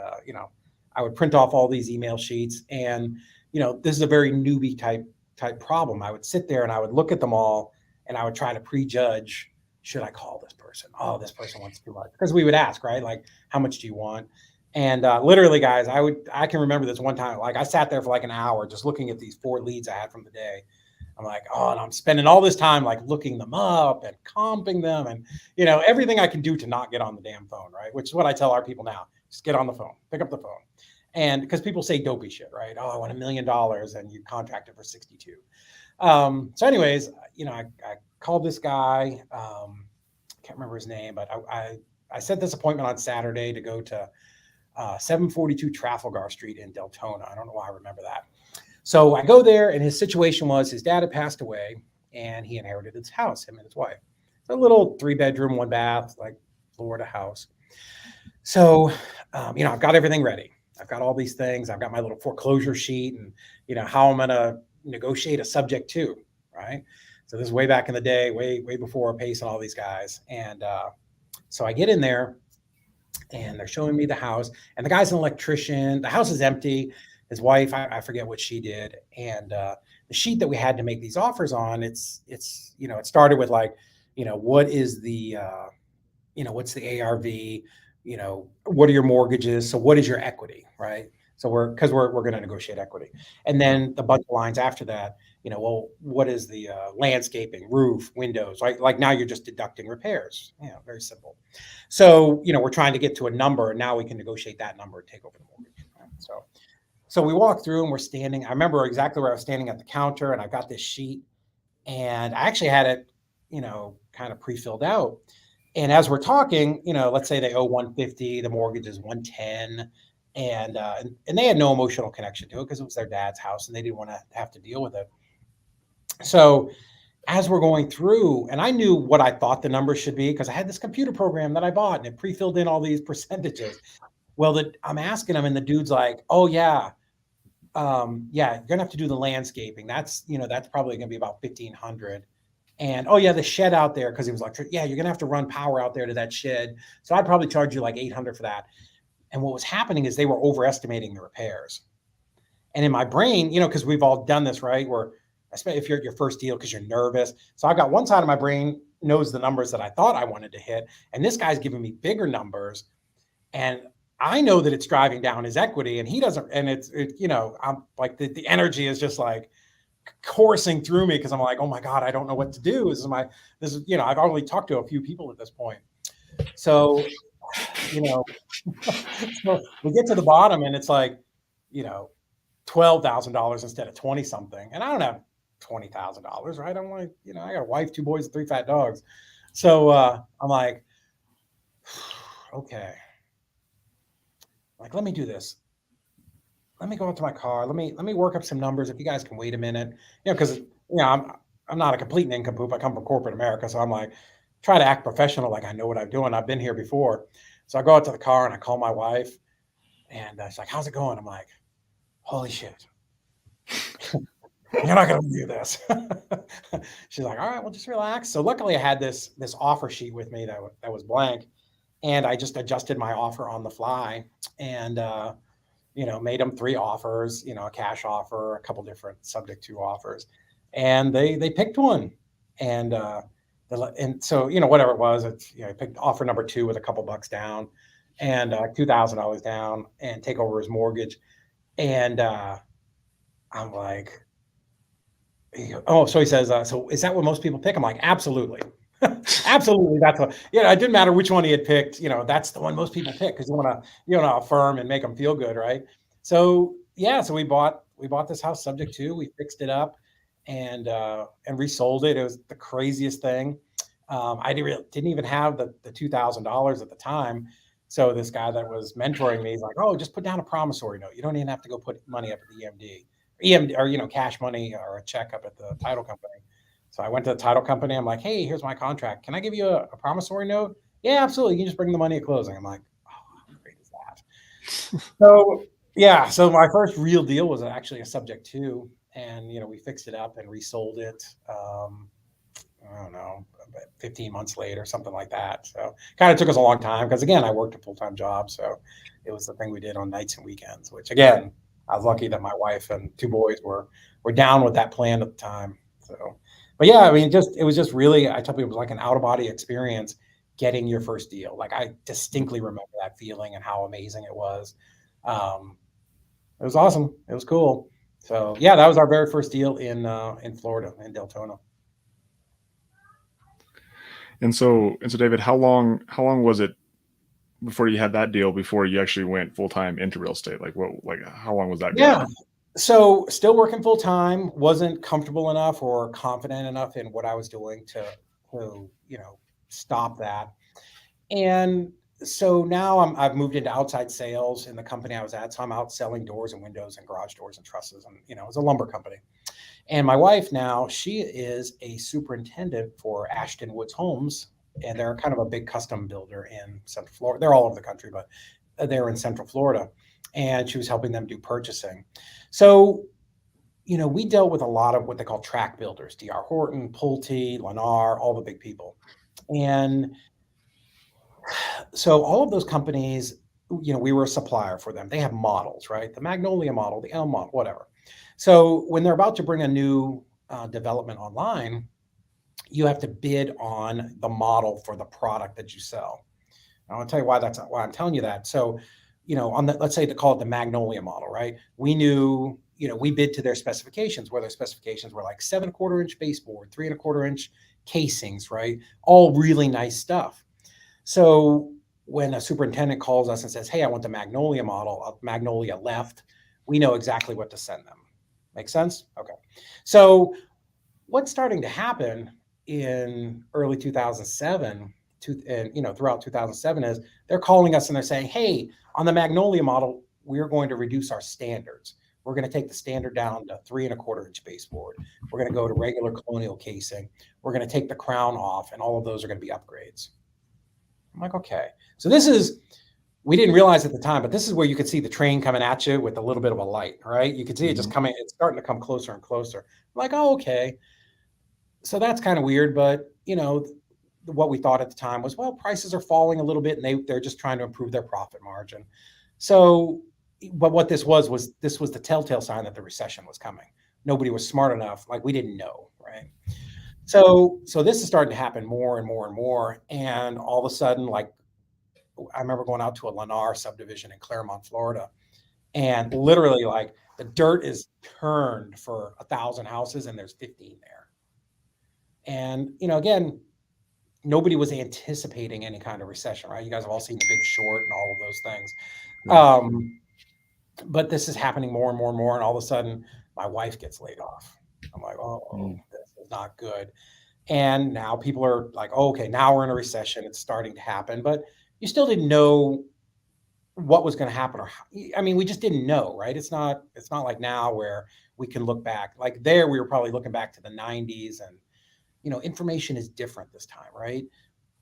I would print off all these email sheets, and this is a very newbie type problem. I would sit there and I would look at them all, and I would try to prejudge, should I call this person? Oh, this person wants too much. Because we would ask, right? Like, how much do you want? And literally, guys, I can remember this one time, like I sat there for like an hour just looking at these 4 leads I had from the day. I'm like, oh, and I'm spending all this time like looking them up and comping them and, everything I can do to not get on the damn phone, right? Which is what I tell our people now. Just get on the phone, pick up the phone. And because people say dopey shit, right? Oh, I want $1 million and you contracted for 62. So anyways, I called this guy. Can't remember his name, but I set this appointment on Saturday to go to 742 Trafalgar Street in Deltona. I don't know why I remember that. So I go there, and his situation was his dad had passed away, and he inherited his house, him and his wife. It's a little 3-bedroom, 1-bath, like Florida house. So, I've got everything ready. I've got all these things. I've got my little foreclosure sheet and, how I'm going to negotiate a subject to, right? So this is way back in the day, way before Pace and all these guys. And so I get in there and they're showing me the house, and the guy's an electrician. The house is empty. His wife, I forget what she did. And the sheet that we had to make these offers on, it started with like, what is the, what's the ARV? What are your mortgages? So what is your equity, right? So we're going to negotiate equity. And then the bunch of lines after that, well, what is the landscaping, roof, windows, right? Like now you're just deducting repairs. Very simple. So, we're trying to get to a number, and now we can negotiate that number and take over the mortgage. Right? So we walk through, and we're standing. I remember exactly where I was standing at the counter, and I got this sheet, and I actually had it, kind of pre-filled out. And as we're talking, let's say they owe 150, the mortgage is 110, and they had no emotional connection to it because it was their dad's house and they didn't want to have to deal with it. So as we're going through, and I knew what I thought the numbers should be because I had this computer program that I bought and it pre-filled in all these percentages. Well, I'm asking them, and the dude's like, oh yeah, you're gonna have to do the landscaping. That's probably gonna be about 1,500. And oh yeah, the shed out there, because he was like, yeah, you're gonna have to run power out there to that shed. So I'd probably charge you like 800 for that. And what was happening is they were overestimating the repairs. And in my brain, because we've all done this, right? Where especially if you're at your first deal because you're nervous. So I've got one side of my brain knows the numbers that I thought I wanted to hit, and this guy's giving me bigger numbers, and I know that it's driving down his equity, and he doesn't. And I'm like the energy is just like coursing through me because I'm like, oh my God, I don't know what to do. This is I've only talked to a few people at this point. So, so we get to the bottom, and it's like, $12,000 instead of 20 something. And I don't have $20,000, right? I'm like, I got a wife, 2 boys, and 3 fat dogs. So I'm like, okay. Like, let me do this. Let me go up to my car. Let me work up some numbers. If you guys can wait a minute, because I'm not a complete nincompoop. I come from corporate America, so I'm like, try to act professional, like I know what I'm doing. I've been here before. So I go out to the car and I call my wife, and she's like, "How's it going?" I'm like, "Holy shit, you're not gonna do this." She's like, "All right, well, just relax." So luckily, I had this offer sheet with me that was blank, and I just adjusted my offer on the fly, and made them 3 offers, a cash offer, a couple different subject to offers. And they picked one. And the And so, whatever it was, it's, I picked offer number 2 with a couple bucks down and $2,000 down and take over his mortgage. And I'm like, oh, so he says, so is that what most people pick? I'm like, absolutely. Absolutely. That's what, it didn't matter which one he had picked, that's the one most people pick because you want to affirm and make them feel good. Right. So, so we bought this house subject to, we fixed it up and resold it. It was the craziest thing. I didn't even have the $2,000 at the time. So this guy that was mentoring me, he's like, oh, just put down a promissory note. You don't even have to go put money up at the EMD or, cash money or a check up at the title company. So I went to the title company. I'm like, hey, here's my contract. Can I give you a promissory note? Yeah, absolutely. You can just bring the money at closing. I'm like, oh, how great is that? So my first real deal was actually a subject to, and, we fixed it up and resold it. I don't know, 15 months later, something like that. So kind of took us a long time because, again, I worked a full-time job. So it was the thing we did on nights and weekends, which, again, I was lucky that my wife and 2 boys were down with that plan at the time. So, but yeah, I mean, it was just really, I tell people, it was like an out-of-body experience getting your first deal. Like, I distinctly remember that feeling and how amazing it was. It was awesome. It was cool. So yeah, that was our very first deal in Florida, in Deltona. And so David, how long was it before you had that deal, before you actually went full time into real estate? How long was that? Yeah. So still working full time, wasn't comfortable enough or confident enough in what I was doing to stop that. And so now I've moved into outside sales in the company I was at. So I'm out selling doors and windows and garage doors and trusses, and it's a lumber company. And my wife now, she is a superintendent for Ashton Woods Homes, and they're kind of a big custom builder in Central Florida. They're all over the country, but they're in Central Florida. And she was helping them do purchasing. So, we dealt with a lot of what they call track builders, D.R. Horton, Pulte, Lennar, all the big people. And so all of those companies, we were a supplier for them. They have models, right? The Magnolia model, the Elm model, whatever. So when they're about to bring a new development online, you have to bid on the model for the product that you sell. I want to tell you why I'm telling you that. So, let's say they call it the Magnolia model, right? We knew, we bid to their specifications, where their specifications were like 7¼ inch baseboard, 3¼ inch casings, right? All really nice stuff. So when a superintendent calls us and says, hey, I want the Magnolia model, Magnolia left, we know exactly what to send them. Make sense? Okay. So what's starting to happen in early 2007 and throughout 2007 is they're calling us and they're saying, hey, on the Magnolia model, we're going to reduce our standards. We're going to take the standard down to 3¼ inch baseboard. We're going to go to regular colonial casing. We're going to take the crown off, and all of those are going to be upgrades. I'm like, okay. So we didn't realize at the time, but this is where you could see the train coming at you with a little bit of a light, right? You could see it just coming, it's starting to come closer and closer. I'm like, oh, okay. So that's kind of weird, but what we thought at the time was, well, prices are falling a little bit and they're just trying to improve their profit margin. So, but what this was the telltale sign that the recession was coming. Nobody was smart enough. Like, we didn't know, right? So this is starting to happen more and more and more. And all of a sudden, like, I remember going out to a Lennar subdivision in Claremont, Florida, and literally, like, the dirt is turned for 1,000 houses and there's 15 there. And, again, nobody was anticipating any kind of recession, right? You guys have all seen The Big Short and all of those things. Yeah. But this is happening more and more and more. And all of a sudden, my wife gets laid off. I'm like, this is not good. And now people are like, oh, okay, now we're in a recession. It's starting to happen. But you still didn't know what was going to happen. We just didn't know, right? It's not like now where we can look back. Like, there, we were probably looking back to the 90s, and information is different this time, right?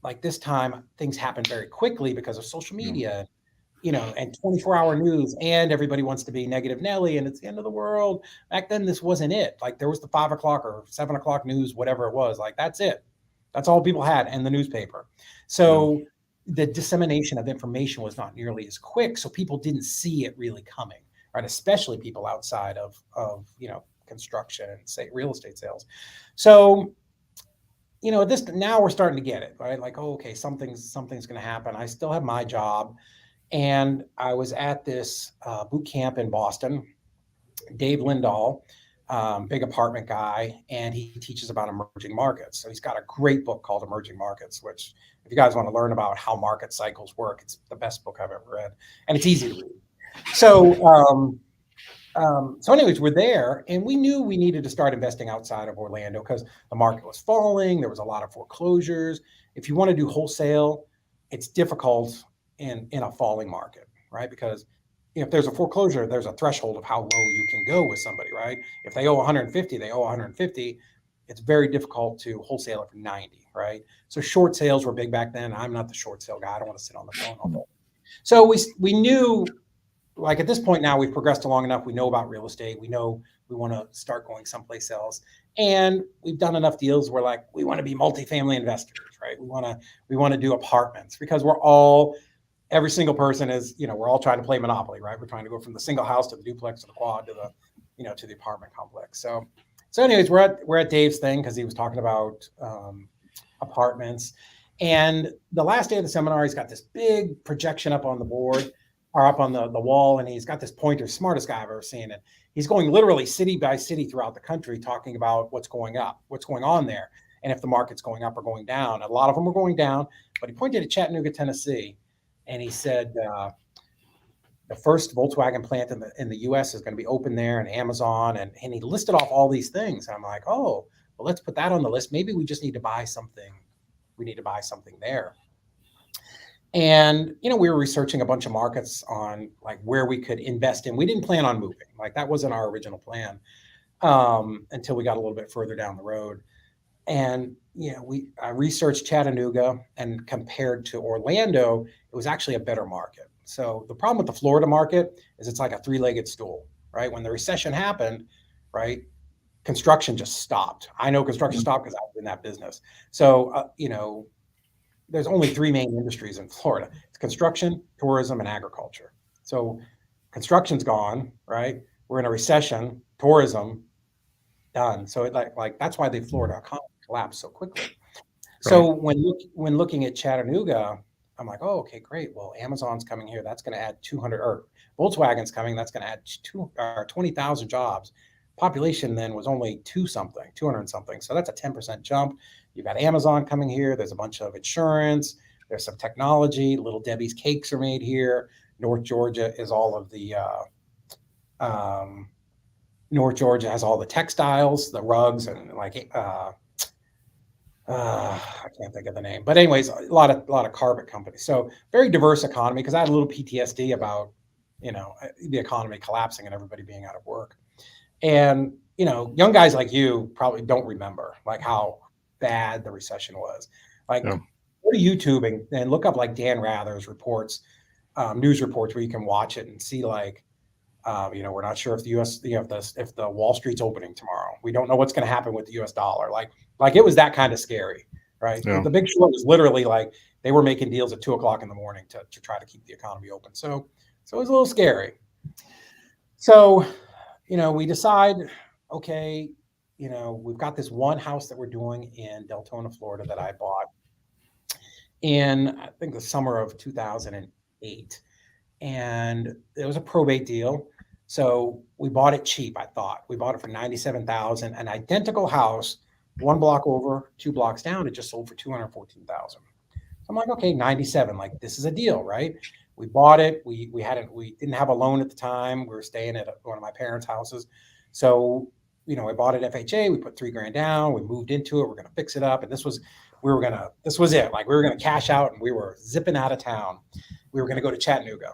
Like, this time things happen very quickly because of social media, and 24-hour news, and everybody wants to be Negative Nelly and it's the end of the world. Back then, this wasn't it. Like, there was the 5 o'clock or 7 o'clock news, whatever it was. Like, that's it. That's all people had, and the newspaper. So the dissemination of information was not nearly as quick. So people didn't see it really coming, right? Especially people outside of construction and, say, real estate sales. So now we're starting to get it, right? Like, oh, okay, something's going to happen. I still have my job. And I was at this boot camp in Boston. Dave Lindahl, big apartment guy, and he teaches about emerging markets. So he's got a great book called Emerging Markets, which if you guys want to learn about how market cycles work, it's the best book I've ever read, and it's easy to read. So anyways, we're there, and we knew we needed to start investing outside of Orlando because the market was falling. There was a lot of foreclosures. If you want to do wholesale, it's difficult in a falling market, right? Because if there's a foreclosure, there's a threshold of how low you can go with somebody, right? If they owe 150, they owe 150. It's very difficult to wholesale it for 90, right? So short sales were big back then. I'm not the short sale guy. I don't want to sit on the phone all day. So we knew, like at this point now, we've progressed along enough. We know about real estate. We know we want to start going someplace else, and we've done enough deals where like we want to be multifamily investors, right? We want to do apartments because every single person is, we're all trying to play Monopoly, right? We're trying to go from the single house to the duplex to the quad to to the apartment complex. So anyways, we're at Dave's thing because he was talking about apartments. And the last day of the seminar, he's got this big projection up on the board or up on the wall, and he's got this pointer, smartest guy I've ever seen it. He's going literally city by city throughout the country talking about what's going on there, and if the market's going up or going down. A lot of them are going down, but he pointed at Chattanooga, Tennessee, and he said the first Volkswagen plant in the U.S. is going to be open there, and Amazon, and he listed off all these things. And I'm like, oh, well, let's put that on the list. Maybe we just need to buy something. We need to buy something there. And we were researching a bunch of markets on like where we could invest in. We didn't plan on moving. Like that wasn't our original plan until we got a little bit further down the road. And I researched Chattanooga, and compared to Orlando, it was actually a better market. So the problem with the Florida market is it's like a three-legged stool, right? When the recession happened, right, construction just stopped. I know construction stopped because I was in that business. So there's only three main industries in Florida: it's construction, tourism, and agriculture. So construction's gone, right? We're in a recession. Tourism done. So it like that's why the Florida economy collapsed so quickly. So when looking at Chattanooga, I'm like, oh, okay, great. Well, Amazon's coming here. That's going to add 200, or Volkswagen's coming. That's going to add 20,000 jobs. Population then was only 200 something. So that's a 10% jump. You've got Amazon coming here. There's a bunch of insurance. There's some technology. Little Debbie's cakes are made here. North Georgia is all of the North Georgia has all the textiles, the rugs, and like I can't think of the name, but anyways, a lot of carpet companies. So very diverse economy, because I had a little PTSD about the economy collapsing and everybody being out of work. And young guys like you probably don't remember like how bad the recession was. Like go to YouTube and look up like Dan Rather's reports, news reports where you can watch it and see like. We're not sure if the U.S. if the Wall Street's opening tomorrow. We don't know what's going to happen with the U.S. dollar. Like it was that kind of scary, right? Yeah. The Big Short was literally like they were making deals at 2:00 in the morning to try to keep the economy open. So it was a little scary. So, we decide, okay, we've got this one house that we're doing in Deltona, Florida, that I bought in I think the summer of 2008. And it was a probate deal. So we bought it cheap, I thought. We bought it for $97,000, an identical house, one block over, 2 blocks down. It just sold for $214,000. So I'm like, okay, 97, like this is a deal, right? We bought it. We didn't have a loan at the time. We were staying at one of my parents' houses. So, I bought it FHA. We put $3,000 down. We moved into it. We're going to fix it up. And this was it. Like we were going to cash out and we were zipping out of town. We were going to go to Chattanooga.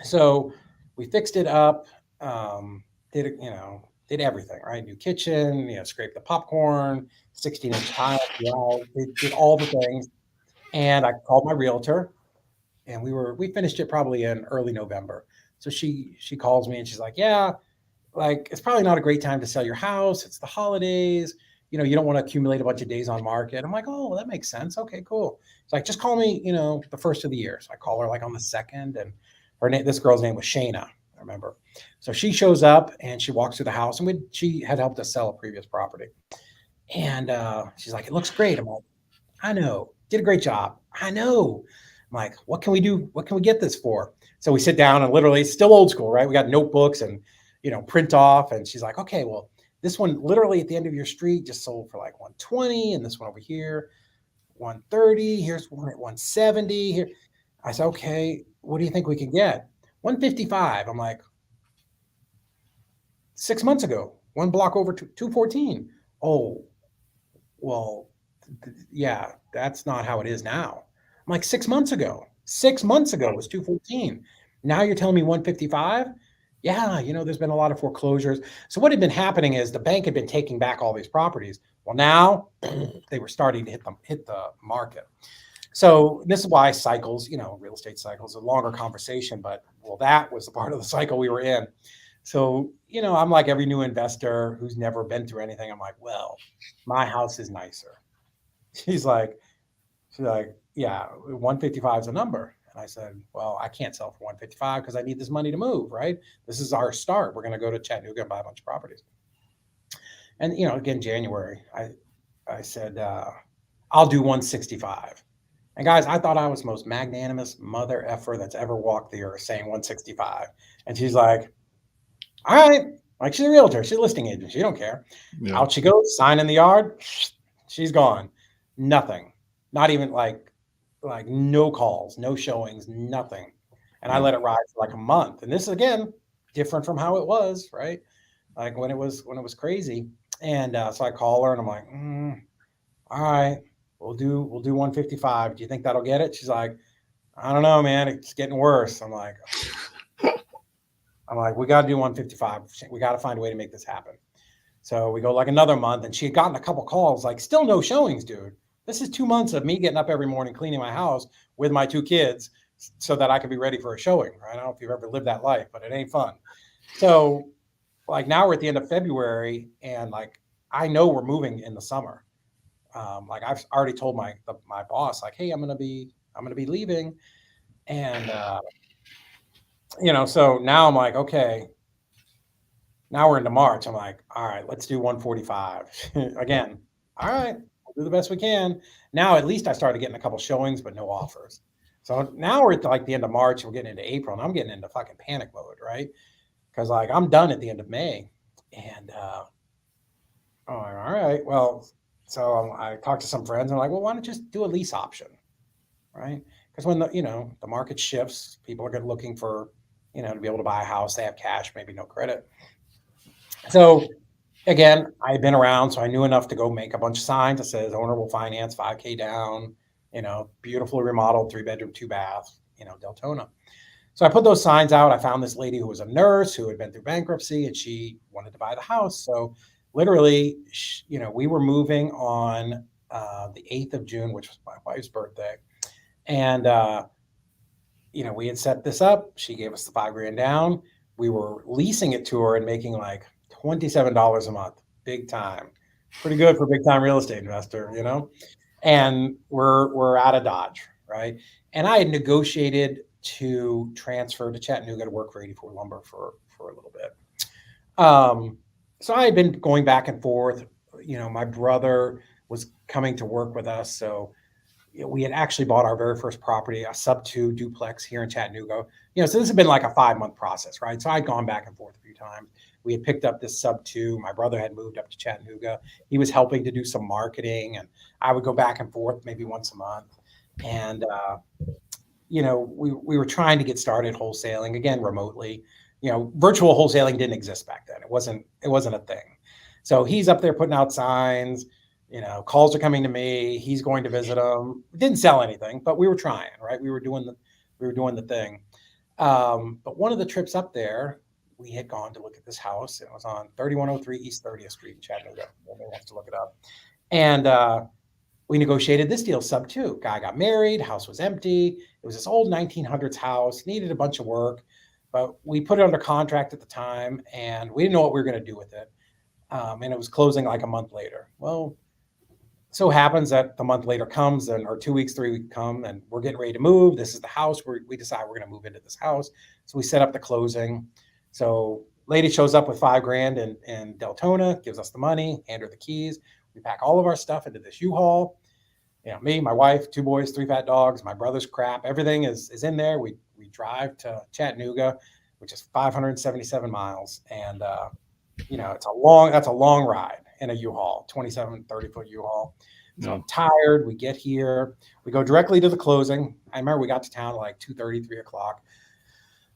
So we fixed it up, did everything, right? New kitchen, scraped the popcorn, 16-inch tile, did all the things. And I called my realtor, and we finished it probably in early November. So she calls me and she's like, yeah, like it's probably not a great time to sell your house. It's the holidays. You don't want to accumulate a bunch of days on market. I'm like, oh, well, that makes sense. Okay, cool. It's like, just call me, the first of the year. So I call her like on the 2nd, and this girl's name was Shayna, I remember. So she shows up and she walks through the house, and she had helped us sell a previous property. And she's like, it looks great. I'm like, I know, did a great job. I know. I'm like, what can we do? What can we get this for? So we sit down and literally, it's still old school, right? We got notebooks and, print off. And she's like, okay, well, this one literally at the end of your street just sold for like 120. And this one over here, 130. Here's one at 170. Here. I said, okay, what do you think we can get? 155. I'm like, 6 months ago, one block over 214. Oh, well, yeah, that's not how it is now. I'm like, 6 months ago. 6 months ago was 214. Now you're telling me 155? Yeah, there's been a lot of foreclosures. So what had been happening is the bank had been taking back all these properties. Well, now they were starting to hit the market. So this is why cycles, real estate cycles, a longer conversation, but well, that was the part of the cycle we were in. So, I'm like every new investor who's never been through anything. I'm like, well, my house is nicer. She's like, yeah, 155 is a number. And I said, well, I can't sell for 155 because I need this money to move, right? This is our start. We're going to go to Chattanooga and buy a bunch of properties. And, again, January, I said, I'll do 165. And guys, I thought I was the most magnanimous mother effer that's ever walked the earth saying 165. And she's like, all right. Like, she's a realtor. She's a listing agent. She don't care. Yeah. Out she goes, sign in the yard. She's gone. Nothing. Not even like no calls, no showings, nothing. And I let it ride for like a month. And this is, again, different from how it was, right? Like when it was crazy. And so I call her and I'm like, all right, we'll do 155. Do you think that'll get it? She's like, I don't know, man. It's getting worse. I'm like, we got to do 155. We got to find a way to make this happen. So we go like another month, and she had gotten a couple calls, like, still no showings, dude. This is 2 months of me getting up every morning, cleaning my house with my 2 kids so that I could be ready for a showing, right? I don't know if you've ever lived that life, but it ain't fun. So like now we're at the end of February, and like, I know we're moving in the summer. Like I've already told my boss, like, hey, I'm going to be leaving. And, so now I'm like, okay, now we're into March. I'm like, all right, let's do 145 again. All right, we'll do the best we can. Now, at least I started getting a couple showings, but no offers. So now we're at like the end of March, we're getting into April, and I'm getting into fucking panic mode, right? Because like I'm done at the end of May. And, all right, well, so I talked to some friends and I'm like, well, why don't you just do a lease option, right? Because when the market shifts, people are looking for, to be able to buy a house. They have cash, maybe no credit. So again, I've been around, so I knew enough to go make a bunch of signs that says owner will finance $5,000 down, beautifully remodeled 3-bedroom, 2-bath, Deltona. So I put those signs out. I found this lady who was a nurse who had been through bankruptcy, and she wanted to buy the house. So literally, we were moving on the 8th of June, which was my wife's birthday. And, we had set this up. She gave us the $5,000 down. We were leasing it to her and making like $27 a month. Big time. Pretty good for a big time real estate investor, and we're out of Dodge, right? And I had negotiated to transfer to Chattanooga to work for 84 Lumber for a little bit. So I had been going back and forth. My brother was coming to work with us. So we had actually bought our very first property, a sub-2 duplex here in Chattanooga. So this had been like a 5-month process, right? So I'd gone back and forth a few times. We had picked up this sub-2. My brother had moved up to Chattanooga. He was helping to do some marketing, and I would go back and forth maybe once a month. And, we were trying to get started wholesaling, again, remotely. Virtual wholesaling didn't exist back then. It wasn't a thing. So he's up there putting out signs. Calls are coming to me. He's going to visit them. Didn't sell anything, but we were trying, right? We were doing the thing. But one of the trips up there, we had gone to look at this house. It was on 3103 East 30th Street in Chattanooga. Nobody wants to look it up. And we negotiated this deal sub-2. Guy got married. House was empty. It was this old 1900s house. Needed a bunch of work, but we put it under contract at the time, and we didn't know what we were going to do with it. And it was closing like a month later. Well, so happens that the month later comes, or 2 weeks, 3 weeks come, and we're getting ready to move. This is the house where we decide we're going to move into this house. So we set up the closing. So lady shows up with $5,000 in Deltona, gives us the money, hand her the keys. We pack all of our stuff into this U-Haul. Me, my wife, 2 boys, 3 fat dogs, my brother's crap, everything is in there. We drive to Chattanooga, which is 577 miles. And, that's a long ride in a U-Haul, 27, 30-foot U-Haul. So I'm tired. We get here. We go directly to the closing. I remember we got to town at like 2:30, 3 o'clock.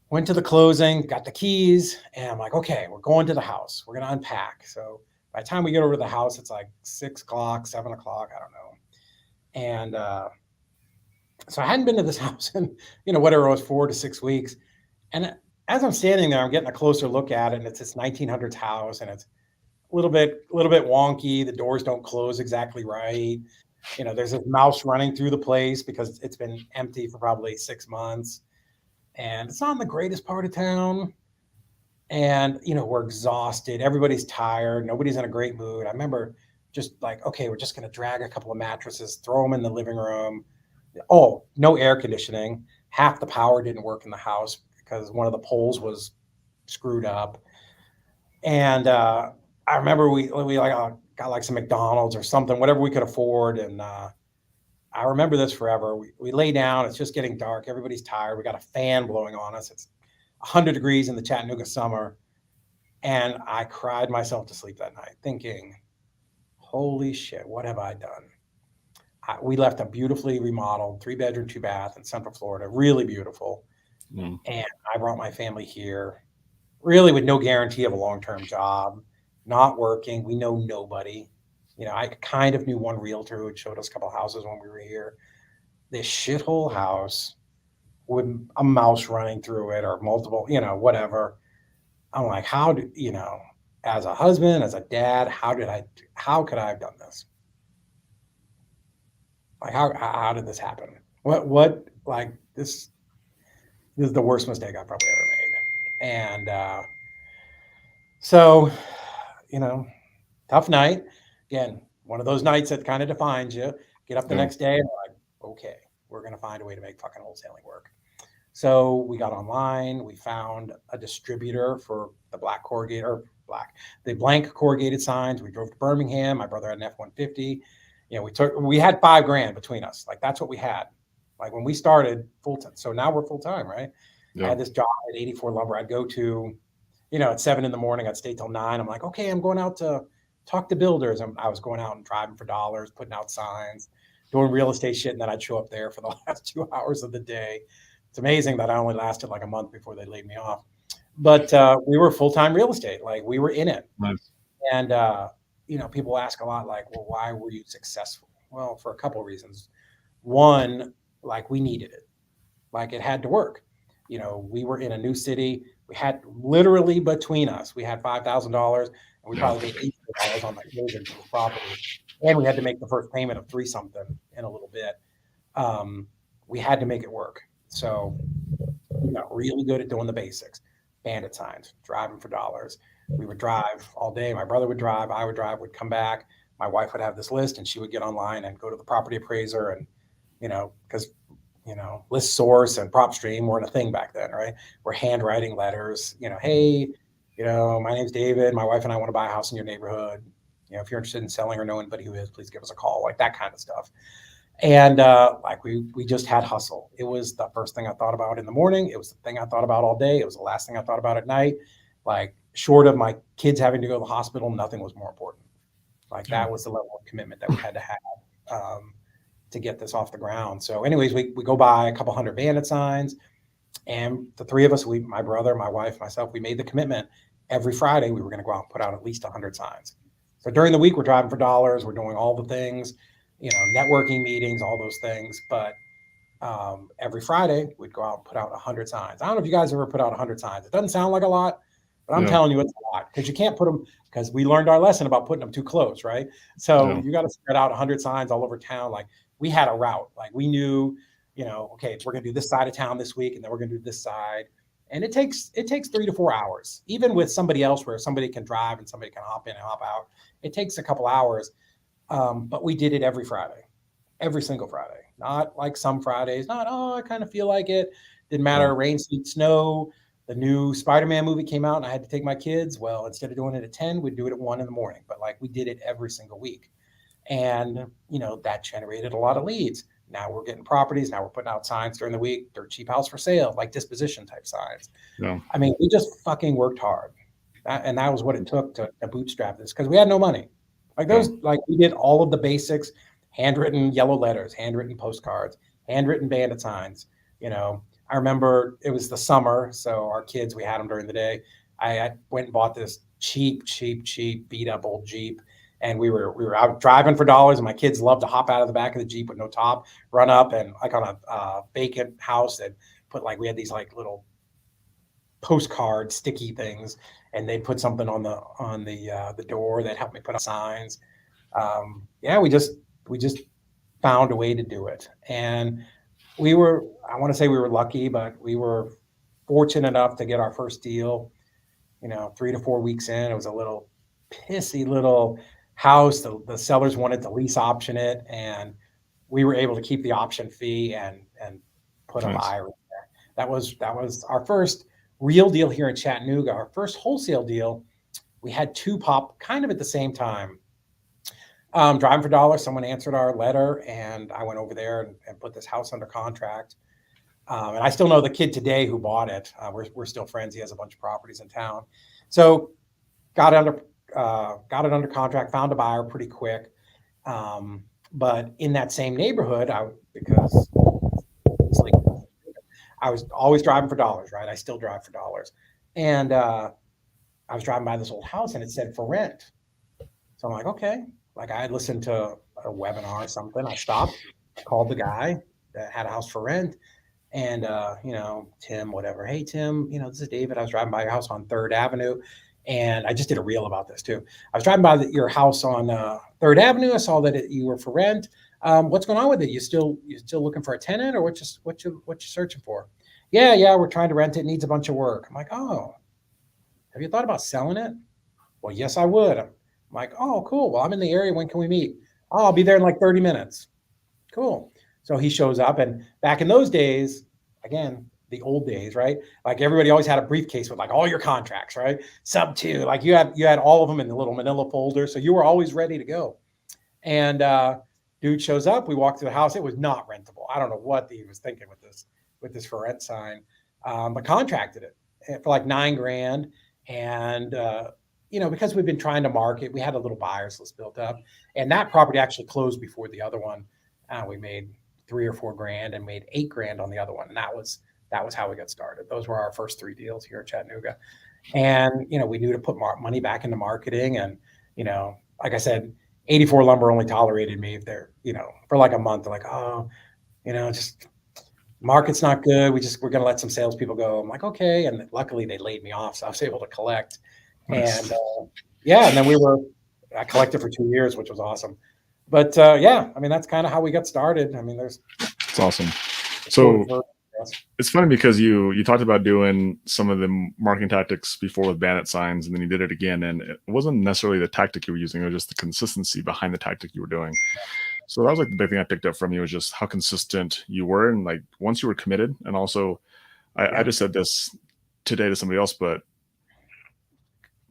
Went to the closing, got the keys, and I'm like, okay, we're going to the house. We're going to unpack. So by the time we get over to the house, it's like 6 o'clock, 7 o'clock. I don't know. And so I hadn't been to this house in, whatever it was, 4 to 6 weeks. And as I'm standing there, I'm getting a closer look at it. And it's this 1900s house, and it's a little bit wonky. The doors don't close exactly right. There's a mouse running through the place because it's been empty for probably 6 months. And it's not in the greatest part of town. And, we're exhausted. Everybody's tired. Nobody's in a great mood. I remember just like, okay, we're just going to drag a couple of mattresses, throw them in the living room. Oh, no air conditioning. Half the power didn't work in the house because one of the poles was screwed up. And I remember we got like some McDonald's or something, whatever we could afford. And I remember this forever. We lay down. It's just getting dark. Everybody's tired. We got a fan blowing on us. It's 100 degrees in the Chattanooga summer. And I cried myself to sleep that night thinking, holy shit, what have I done? We left a beautifully remodeled 3-bedroom, 2-bath in Central Florida, really beautiful. And I brought my family here, really with no guarantee of a long-term job, not working. We know nobody. I kind of knew one realtor who had showed us a couple of houses when we were here. This shithole house with a mouse running through it or multiple, whatever. I'm like, as a husband, as a dad, how could I have done this? Like, how did this happen? What, like, this is the worst mistake I've probably ever made. And so, tough night. Again, one of those nights that kind of defines you. Get up the next day and like, okay, we're going to find a way to make fucking wholesaling work. So we got online. We found a distributor for the the blank corrugated signs. We drove to Birmingham. My brother had an F-150. We had $5,000 between us. Like, that's what we had. Like, when we started full time. So now we're full time, right? I had this job at 84 Lumber. I'd go to, at 7 in the morning. I'd stay till 9. I'm like, okay, I'm going out to talk to builders. I was going out and driving for dollars, putting out signs, doing real estate shit. And then I'd show up there for the last 2 hours of the day. It's amazing that I only lasted like a month before they laid me off. But we were full-time real estate. Like, we were in it. Nice. And, people ask a lot, like, well, why were you successful? Well, for a couple of reasons. One, like, we needed it. Like, it had to work. We were in a new city. We had literally between us, we had $5,000, and we probably made $800 on the closing for the property. And we had to make the first payment of 3-something in a little bit. We had to make it work. So we got really good at doing the basics. Bandit signs, driving for dollars. We would drive all day. My brother would drive. I would drive, would come back. My wife would have this list, and she would get online and go to the property appraiser. And, because, List Source and PropStream weren't a thing back then, right? We're handwriting letters, hey, my name's David. My wife and I want to buy a house in your neighborhood. If you're interested in selling or know anybody who is, please give us a call, like that kind of stuff. And we just had hustle. It was the first thing I thought about in the morning. It was the thing I thought about all day. It was the last thing I thought about at night. Like, short of my kids having to go to the hospital, nothing was more important. Like, that was the level of commitment that we had to have to get this off the ground. So anyways, we go buy a couple hundred bandit signs, and the three of us, my brother, my wife, myself, we made the commitment every Friday we were going to go out and put out at least 100 signs. So during the week, we're driving for dollars. We're doing all the things, networking meetings, all those things. But every Friday, we'd go out and put out 100 signs. I don't know if you guys ever put out 100 signs. It doesn't sound like a lot, but I'm telling you, it's a lot, because you can't put them, because we learned our lesson about putting them too close, right? So you got to spread out 100 signs all over town. Like, we had a route. Like, we knew, okay, we're going to do this side of town this week, and then we're going to do this side. And it takes 3 to 4 hours, even with somebody else where somebody can drive and somebody can hop in and hop out. It takes a couple hours. But we did it every Friday, every single Friday, not like some Fridays, I kind of feel like it. Didn't matter. Rain, sleet, snow. The new Spider-Man movie came out and I had to take my kids. Well, instead of doing it at 10, we'd do it at 1 in the morning. But like, we did it every single week. And, that generated a lot of leads. Now we're getting properties. Now we're putting out signs during the week. They're cheap house for sale, like disposition type signs. Yeah. I mean, we just fucking worked hard. And that was what it took to bootstrap this, because we had no money. Like we did all of the basics, handwritten yellow letters, handwritten postcards, handwritten bandit signs. I remember it was the summer, so our kids, we had them during the day. I went and bought this cheap, beat up old Jeep, and we were out driving for dollars, and my kids loved to hop out of the back of the Jeep with no top, run up, and like on a vacant house, and put we had these like little postcard sticky things, and they'd put something on the door that helped me put up signs. We just found a way to do it. And I want to say we were lucky, but we were fortunate enough to get our first deal, 3 to 4 weeks in. It was a little pissy little house. The sellers wanted to lease option it, and we were able to keep the option fee and put a buyer in there. That was our first real deal here in Chattanooga. Our first wholesale deal, we had two pop kind of at the same time. Driving for dollars, someone answered our letter, and I went over there and put this house under contract. And I still know the kid today who bought it. We're still friends. He has a bunch of properties in town. So got it under contract, found a buyer pretty quick. But in that same neighborhood, because I was always driving for dollars, right? I still drive for dollars. And I was driving by this old house, and it said for rent. So I'm like, okay. Like I had listened to a webinar or something. I stopped, called the guy that had a house for rent, and Tim, whatever. Hey Tim, this is David. I was driving by your house on 3rd Avenue, and I just did a reel about this too. I was driving by your house on 3rd Avenue. I saw that you were for rent. What's going on with it? You still looking for a tenant, or what you searching for? Yeah, we're trying to rent it. It needs a bunch of work. I'm like, oh, have you thought about selling it? Well, yes, I would. I'm like, oh, cool. Well, I'm in the area. When can we meet? Oh, I'll be there in like 30 minutes. Cool. So he shows up, and back in those days, again, the old days, right? Like everybody always had a briefcase with like all your contracts, right? Sub 2, like you had all of them in the little manila folder. So you were always ready to go. And dude shows up. We walked through the house. It was not rentable. I don't know what he was thinking with this for rent sign, but contracted it for like $9,000. And because we've been trying to market, we had a little buyers list built up, and that property actually closed before the other one. We made $3 or $4,000 and made $8,000 on the other one. And that was how we got started. Those were our first 3 deals here in Chattanooga. And, we knew to put money back into marketing. And, like I said, 84 Lumber only tolerated me if they're, for like a month. They're like, oh, just market's not good. We're going to let some salespeople go. I'm like, okay. And luckily they laid me off, so I was able to collect. Nice. And and then I collected for 2 years, which was awesome. But that's kind of how we got started. I mean, it's awesome. So it's funny because you talked about doing some of the marketing tactics before with bandit signs, and then you did it again. And it wasn't necessarily the tactic you were using, it was just the consistency behind the tactic you were doing. So that was like the big thing I picked up from you, was just how consistent you were. And like once you were committed, and also I just said this today to somebody else, but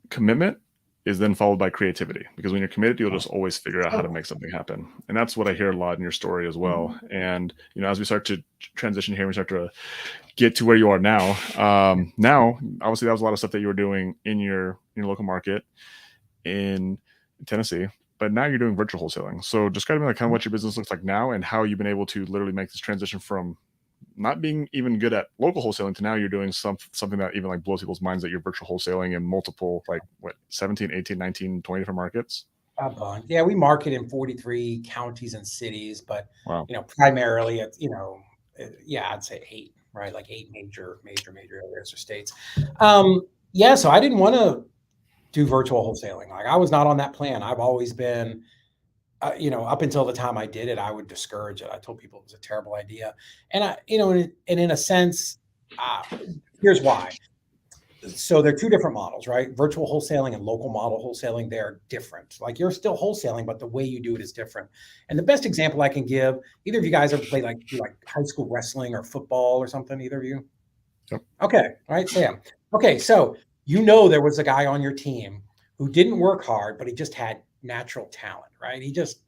commitment is then followed by creativity, because when you're committed, you'll just always figure out how to make something happen. And that's what I hear a lot in your story as well. And, as we start to transition here, we start to get to where you are now. Now, obviously that was a lot of stuff that you were doing in your local market in Tennessee, but now you're doing virtual wholesaling. So describe me like kind of what your business looks like now, and how you've been able to literally make this transition from not being even good at local wholesaling to now you're doing something that even like blows people's minds, that you're virtual wholesaling in multiple, like 17, 18, 19, 20 different markets. Yeah, we market in 43 counties and cities, but primarily it's I'd say 8, right? Like 8 major areas or states. So I didn't want to do virtual wholesaling. Like I was not on that plan. I've always been up until the time I did it, I would discourage it. I told people it was a terrible idea. And in a sense, here's why. So they're 2 different models, right? Virtual wholesaling and local model wholesaling, they're different. Like you're still wholesaling, but the way you do it is different. And the best example I can give, either of you guys ever play like high school wrestling or football or something? Either of you? Yep. Okay. All right, Sam. Okay. So, there was a guy on your team who didn't work hard, but he just had natural talent, right? He just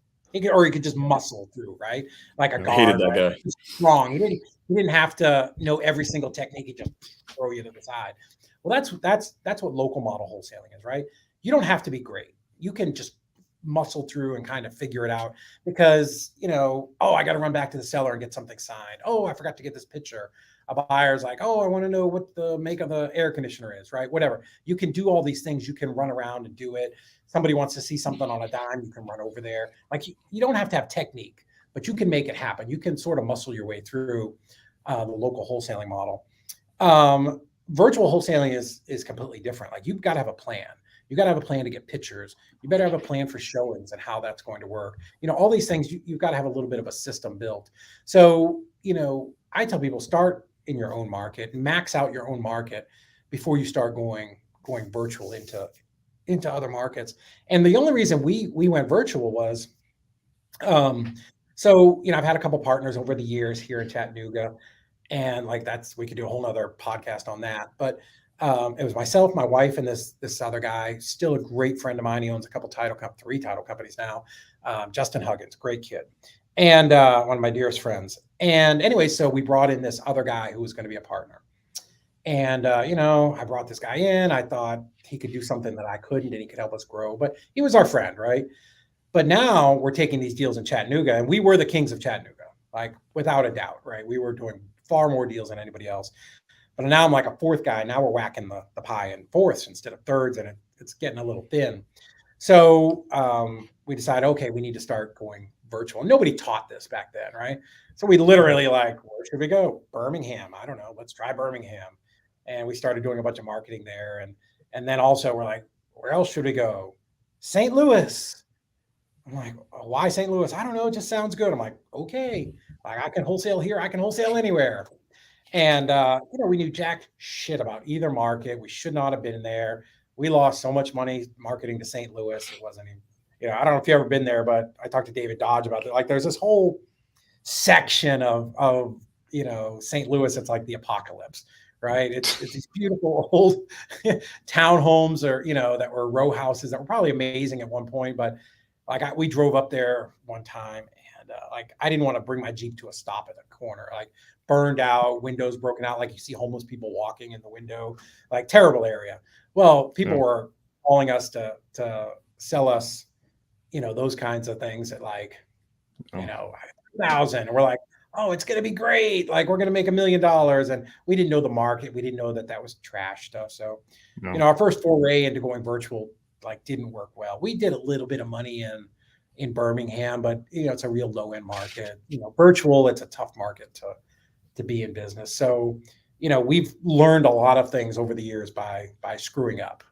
or he could just muscle through, right? Like a I hated guard, that right? guy. He's strong. He didn't have to know every single technique. He just throw you to the side. Well, that's what local model wholesaling is, right? You don't have to be great. You can just muscle through and kind of figure it out because, oh, I got to run back to the seller and get something signed. Oh, I forgot to get this picture. A buyer's like, oh, I want to know what the make of the air conditioner is, right? Whatever. You can do all these things. You can run around and do it. Somebody wants to see something on a dime, you can run over there. Like you don't have to have technique, but you can make it happen. You can sort of muscle your way through the local wholesaling model. Virtual wholesaling is completely different. Like you've got to have a plan. You got to have a plan to get pictures. You better have a plan for showings and how that's going to work. All these things, you've got to have a little bit of a system built. So, I tell people start in your own market, max out your own market before you start going virtual into other markets. And the only reason we went virtual was, I've had a couple partners over the years here in Chattanooga, and we could do a whole nother podcast on that. But it was myself, my wife, and this other guy, still a great friend of mine. He owns three title companies now. Justin Huggins, great kid, and one of my dearest friends. And anyway, so we brought in this other guy who was going to be a partner. And I brought this guy in. I thought he could do something that I couldn't, and he could help us grow. But he was our friend, right? But now we're taking these deals in Chattanooga, and we were the kings of Chattanooga, like without a doubt, right? We were doing far more deals than anybody else. But now I'm like a fourth guy. Now we're whacking the pie in fourths instead of thirds, and it's getting a little thin. So we decided, okay, we need to start going virtual. Nobody taught this back then, right? So we literally where should we go? Birmingham. I don't know. Let's try Birmingham. And we started doing a bunch of marketing there. And then also we're like, where else should we go? St. Louis. I'm like, why St. Louis? I don't know. It just sounds good. I'm like, okay, I can wholesale here. I can wholesale anywhere. And, we knew jack shit about either market. We should not have been there. We lost so much money marketing to St. Louis. It wasn't even, I don't know if you've ever been there, but I talked to David Dodge about it. Like there's this whole section of St. Louis. It's like the apocalypse, right? It's these beautiful old townhomes that were row houses that were probably amazing at one point. But we drove up there one time and I didn't want to bring my Jeep to a stop at the corner, burned out, windows broken out, like you see homeless people walking in the window, like terrible area. Well, people were calling us to sell us, those kinds of things at $1,000. And we're like, oh, it's going to be great. Like we're going to make $1 million. And we didn't know the market. We didn't know that was trash stuff. So, our first foray into going virtual, didn't work well. We did a little bit of money in Birmingham, but it's a real low end market. Virtual, it's a tough market to be in business. So, we've learned a lot of things over the years by screwing up.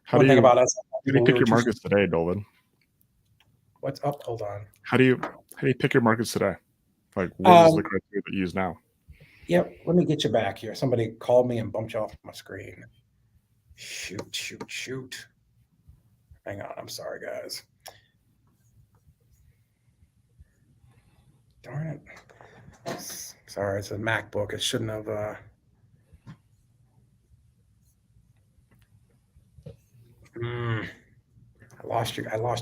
One thing about us. How do you pick your markets today, Dolan? What's up? Hold on. How do you pick your markets today? What is the criteria that you use now? Yep. Let me get you back here. Somebody called me and bumped you off my screen. Shoot. Hang on. I'm sorry, guys. Darn it. Sorry, it's a MacBook. It shouldn't have. I lost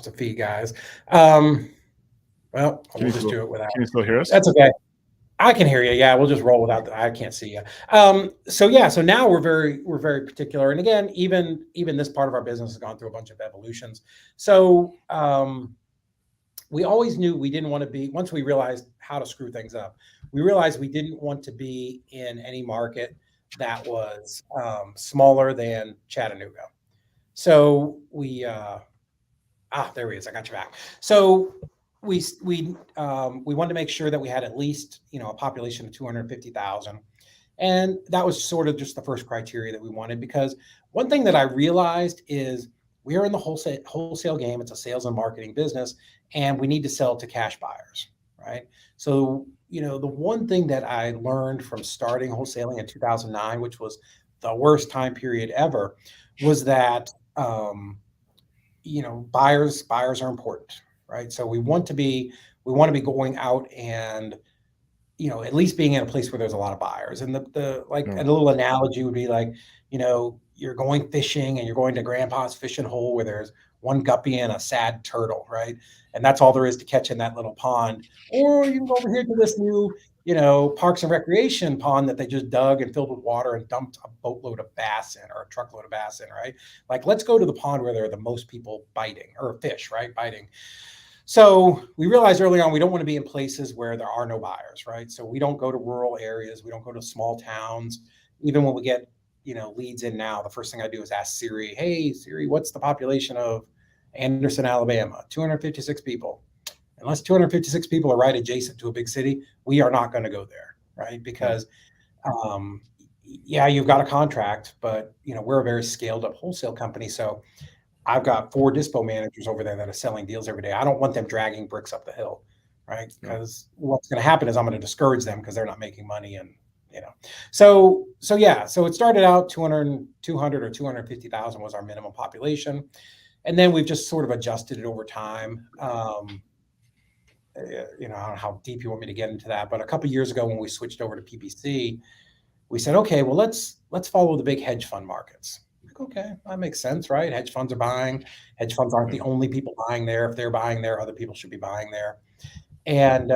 the feed, guys. Well, we'll just do it without. Can you still hear us? That's okay. I can hear you. Yeah, we'll just roll without. I can't see you. So now we're very particular. And again, even this part of our business has gone through a bunch of evolutions. So we always knew we didn't want to be. Once we realized how to screw things up, we realized we didn't want to be in any market that was smaller than Chattanooga. So we there he is. I got you back. So we wanted to make sure that we had at least a population of 250,000, and that was sort of just the first criteria that we wanted. Because one thing that I realized is we are in the wholesale game. It's a sales and marketing business, and we need to sell to cash buyers, right? So the one thing that I learned from starting wholesaling in 2009, which was the worst time period ever, was that buyers are important, right? So we want to be going out and at least being in a place where there's a lot of buyers. And a little analogy would be like, you're going fishing and you're going to grandpa's fishing hole where there's one guppy and a sad turtle, right? And that's all there is to catch in that little pond. Or you can go over here to this new, Parks and Recreation pond that they just dug and filled with water and dumped a boatload of bass in, or a truckload of bass in, right? Like, let's go to the pond where there are the most people biting, or fish, right? Biting. So we realized early on, we don't want to be in places where there are no buyers, right? So we don't go to rural areas. We don't go to small towns. Even when we get, leads in now, the first thing I do is ask Siri, hey, Siri, what's the population of Anderson, Alabama? 256 people. Unless 256 people are right adjacent to a big city, we are not going to go there, right? Because, you've got a contract, but, we're a very scaled up wholesale company. So I've got 4 dispo managers over there that are selling deals every day. I don't want them dragging bricks up the hill, right? Because what's going to happen is I'm going to discourage them because they're not making money. And, so it started out 200 or 250,000 was our minimum population. And then we've just sort of adjusted it over time. I don't know how deep you want me to get into that, but a couple of years ago when we switched over to PPC, we said, okay, well, let's follow the big hedge fund markets. Okay, that makes sense, right? Hedge funds are buying. Hedge funds aren't the only people buying there. If they're buying there, other people should be buying there. And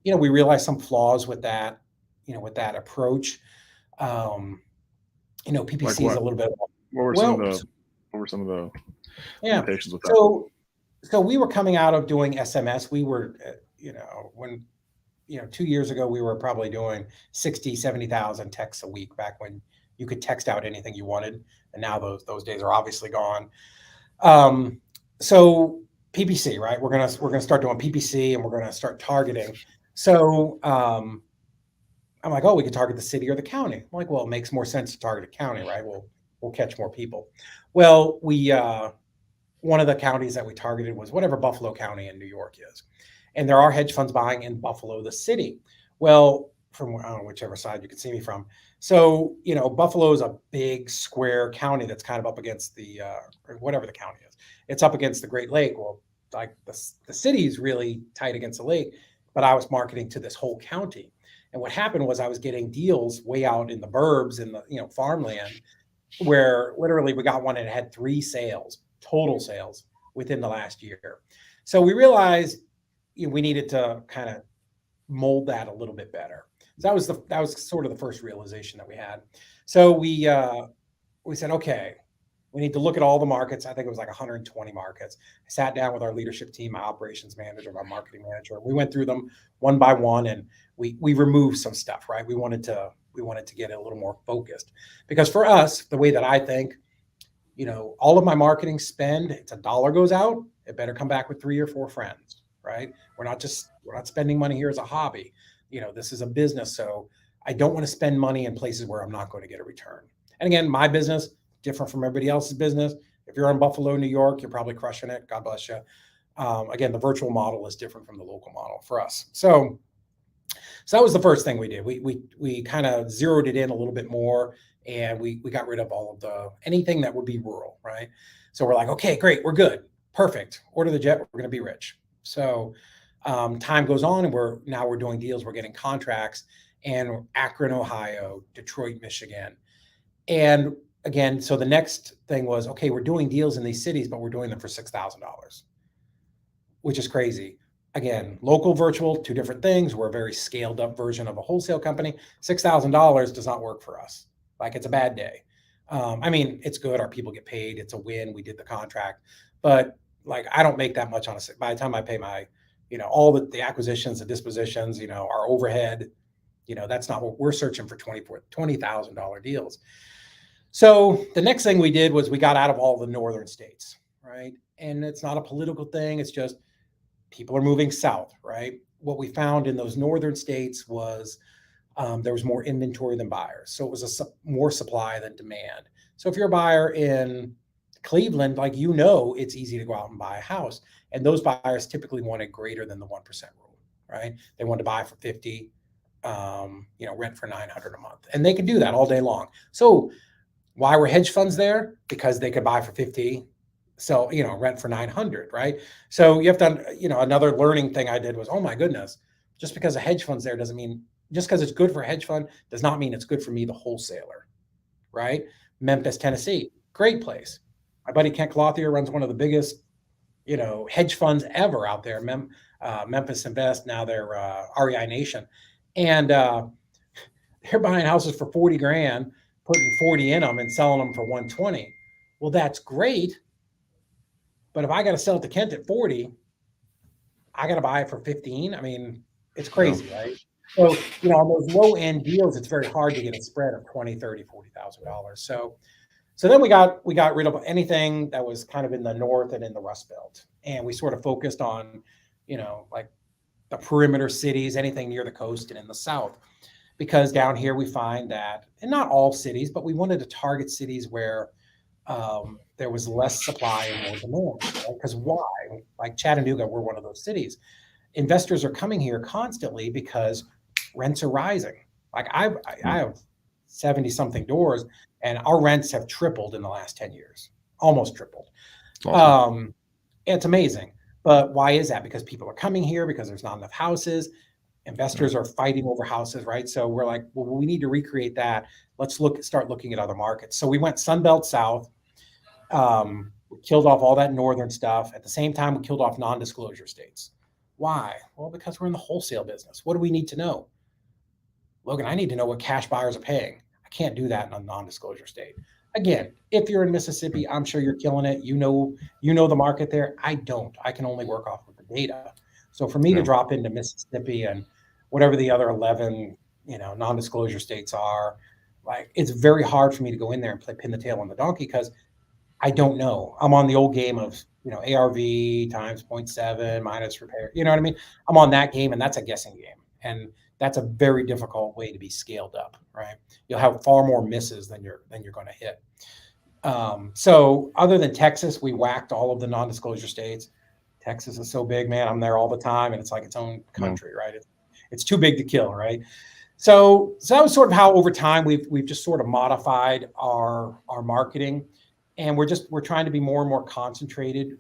we realized some flaws with that, with that approach. PPC is a little bit. What were some of the limitations with that? So we were coming out of doing SMS. We were, when 2 years ago, we were probably doing 60, 70,000 texts a week back when you could text out anything you wanted. And now those days are obviously gone. So PPC, right? We're gonna start doing PPC, and we're gonna start targeting. So I'm like, oh, we could target the city or the county. I'm like, well, it makes more sense to target a county, right? We'll catch more people. Well, we one of the counties that we targeted was whatever Buffalo County in New York is, and there are hedge funds buying in Buffalo, the city. Well, from whichever side you can see me from. So, Buffalo is a big square county that's kind of up against the, whatever the county is. It's up against the Great Lake. Well, like the city is really tight against the lake, but I was marketing to this whole county. And what happened was I was getting deals way out in the burbs and the, farmland, where literally we got one and it had 3 sales, total sales within the last year. So we realized we needed to kind of mold that a little bit better. So that was sort of the first realization that we had. So we said, okay, we need to look at all the markets. I think it was like 120 markets. I sat down with our leadership team, my operations manager, my marketing manager. We went through them one by one, and we removed some stuff, right? We wanted to get it a little more focused, because for us, the way that I think, all of my marketing spend, it's $1 goes out, it better come back with 3 or 4 friends, right? We're not spending money here as a hobby. This is a business. So I don't want to spend money in places where I'm not going to get a return. And again, my business, different from everybody else's business. If you're in Buffalo, New York, you're probably crushing it. God bless you. Again, the virtual model is different from the local model for us. So that was the first thing we did. We kind of zeroed it in a little bit more, and we got rid of all of anything that would be rural, right? So we're like, okay, great, we're good, perfect. Order the jet, we're going to be rich. So time goes on, and we're doing deals. We're getting contracts in Akron, Ohio, Detroit, Michigan. And again, so the next thing was, okay, we're doing deals in these cities, but we're doing them for $6,000, which is crazy. Again, local, virtual, 2 different things. We're a very scaled up version of a wholesale company. $6,000 does not work for us. Like, it's a bad day. It's good. Our people get paid. It's a win. We did the contract, but like, I don't make that much on by the time I pay my, all the acquisitions, the dispositions, our overhead, that's not what we're searching for. $20,000 deals. So the next thing we did was we got out of all the northern states, right? And it's not a political thing. It's just people are moving south, right? What we found in those northern states was there was more inventory than buyers. So it was more supply than demand. So if you're a buyer in Cleveland, like, it's easy to go out and buy a house. And those buyers typically wanted greater than the 1% rule, right? They wanted to buy for 50, rent for 900 a month. And they can do that all day long. So why were hedge funds there? Because they could buy for 50, so, rent for 900, right? So you have to, another learning thing I did was, oh my goodness, just because a hedge fund's there doesn't mean, just because it's good for a hedge fund does not mean it's good for me, the wholesaler, right? Memphis, Tennessee, great place. My buddy Kent Clothier runs one of the biggest hedge funds ever out there. Memphis Invest, now they're REI Nation, and they're buying houses for 40 grand, putting 40 in them and selling them for 120. Well, that's great. But if I got to sell it to Kent at 40, I got to buy it for 15. I mean, it's crazy, right? So, on those low end deals, it's very hard to get a spread of 20, 30, $40,000. So then we got rid of anything that was kind of in the north and in the Rust Belt. And we sort of focused on, like the perimeter cities, anything near the coast and in the south. Because down here we find that, and not all cities, but we wanted to target cities where there was less supply and more demand. Because why? Like Chattanooga, we're one of those cities. Investors are coming here constantly because rents are rising. Like I have 70 something doors, and our rents have tripled in the last 10 years, almost tripled. Awesome. It's amazing. But why is that? Because people are coming here because there's not enough houses. Investors are fighting over houses, right? So we're like, well, we need to recreate that. Let's start looking at other markets. So we went Sunbelt South. We killed off all that northern stuff. At the same time, we killed off non-disclosure states. Why? Well, because we're in the wholesale business. What do we need to know? Logan, I need to know what cash buyers are paying. I can't do that in a non-disclosure state. Again, if you're in Mississippi, I'm sure you're killing it. You know the market there. I don't. I can only work off of the data. So for me to drop into Mississippi and whatever the other 11, non-disclosure states are, like, it's very hard for me to go in there and play pin the tail on the donkey because I don't know. I'm on the old game of, ARV times 0.7 minus repair. You know what I mean? I'm on that game, and that's a guessing game. And that's a very difficult way to be scaled up, right? You'll have far more misses than you're going to hit. So other than Texas, we whacked all of the non-disclosure states. Texas is so big, man. I'm there all the time, and it's like its own country, right? It's too big to kill, right? So that was sort of how over time we've just sort of modified our marketing, and we're trying to be more and more concentrated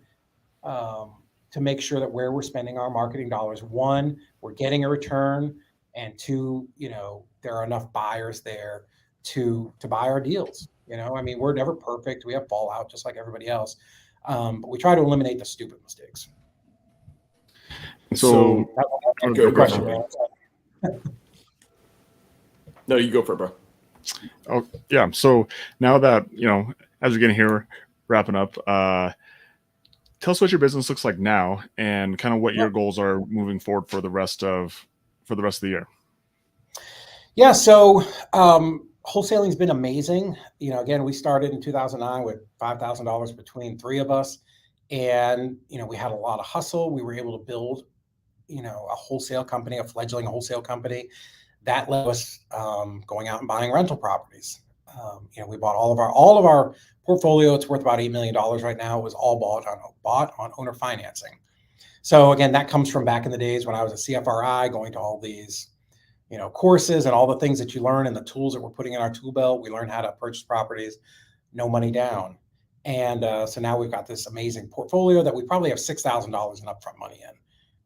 to make sure that where we're spending our marketing dollars, one, we're getting a return, and two, there are enough buyers there to buy our deals. I mean, we're never perfect. We have fallout just like everybody else. But we try to eliminate the stupid mistakes. So good question, man. No, you go for it, bro. Oh, yeah. So now that, as we're getting here, wrapping up, tell us what your business looks like now and kind of what your goals are moving forward for the rest of the year. Yeah. So, wholesaling's been amazing. Again, we started in 2009 with $5,000 between three of us. And, we had a lot of hustle. We were able to build, a wholesale company, a fledgling wholesale company that led us going out and buying rental properties. We bought all of our portfolio. It's worth about $8 million right now. It was all bought on owner financing. So again, that comes from back in the days when I was a CFRI, going to all these, courses and all the things that you learn and the tools that we're putting in our tool belt. We learned how to purchase properties, no money down. And so now we've got this amazing portfolio that we probably have $6,000 in upfront money in,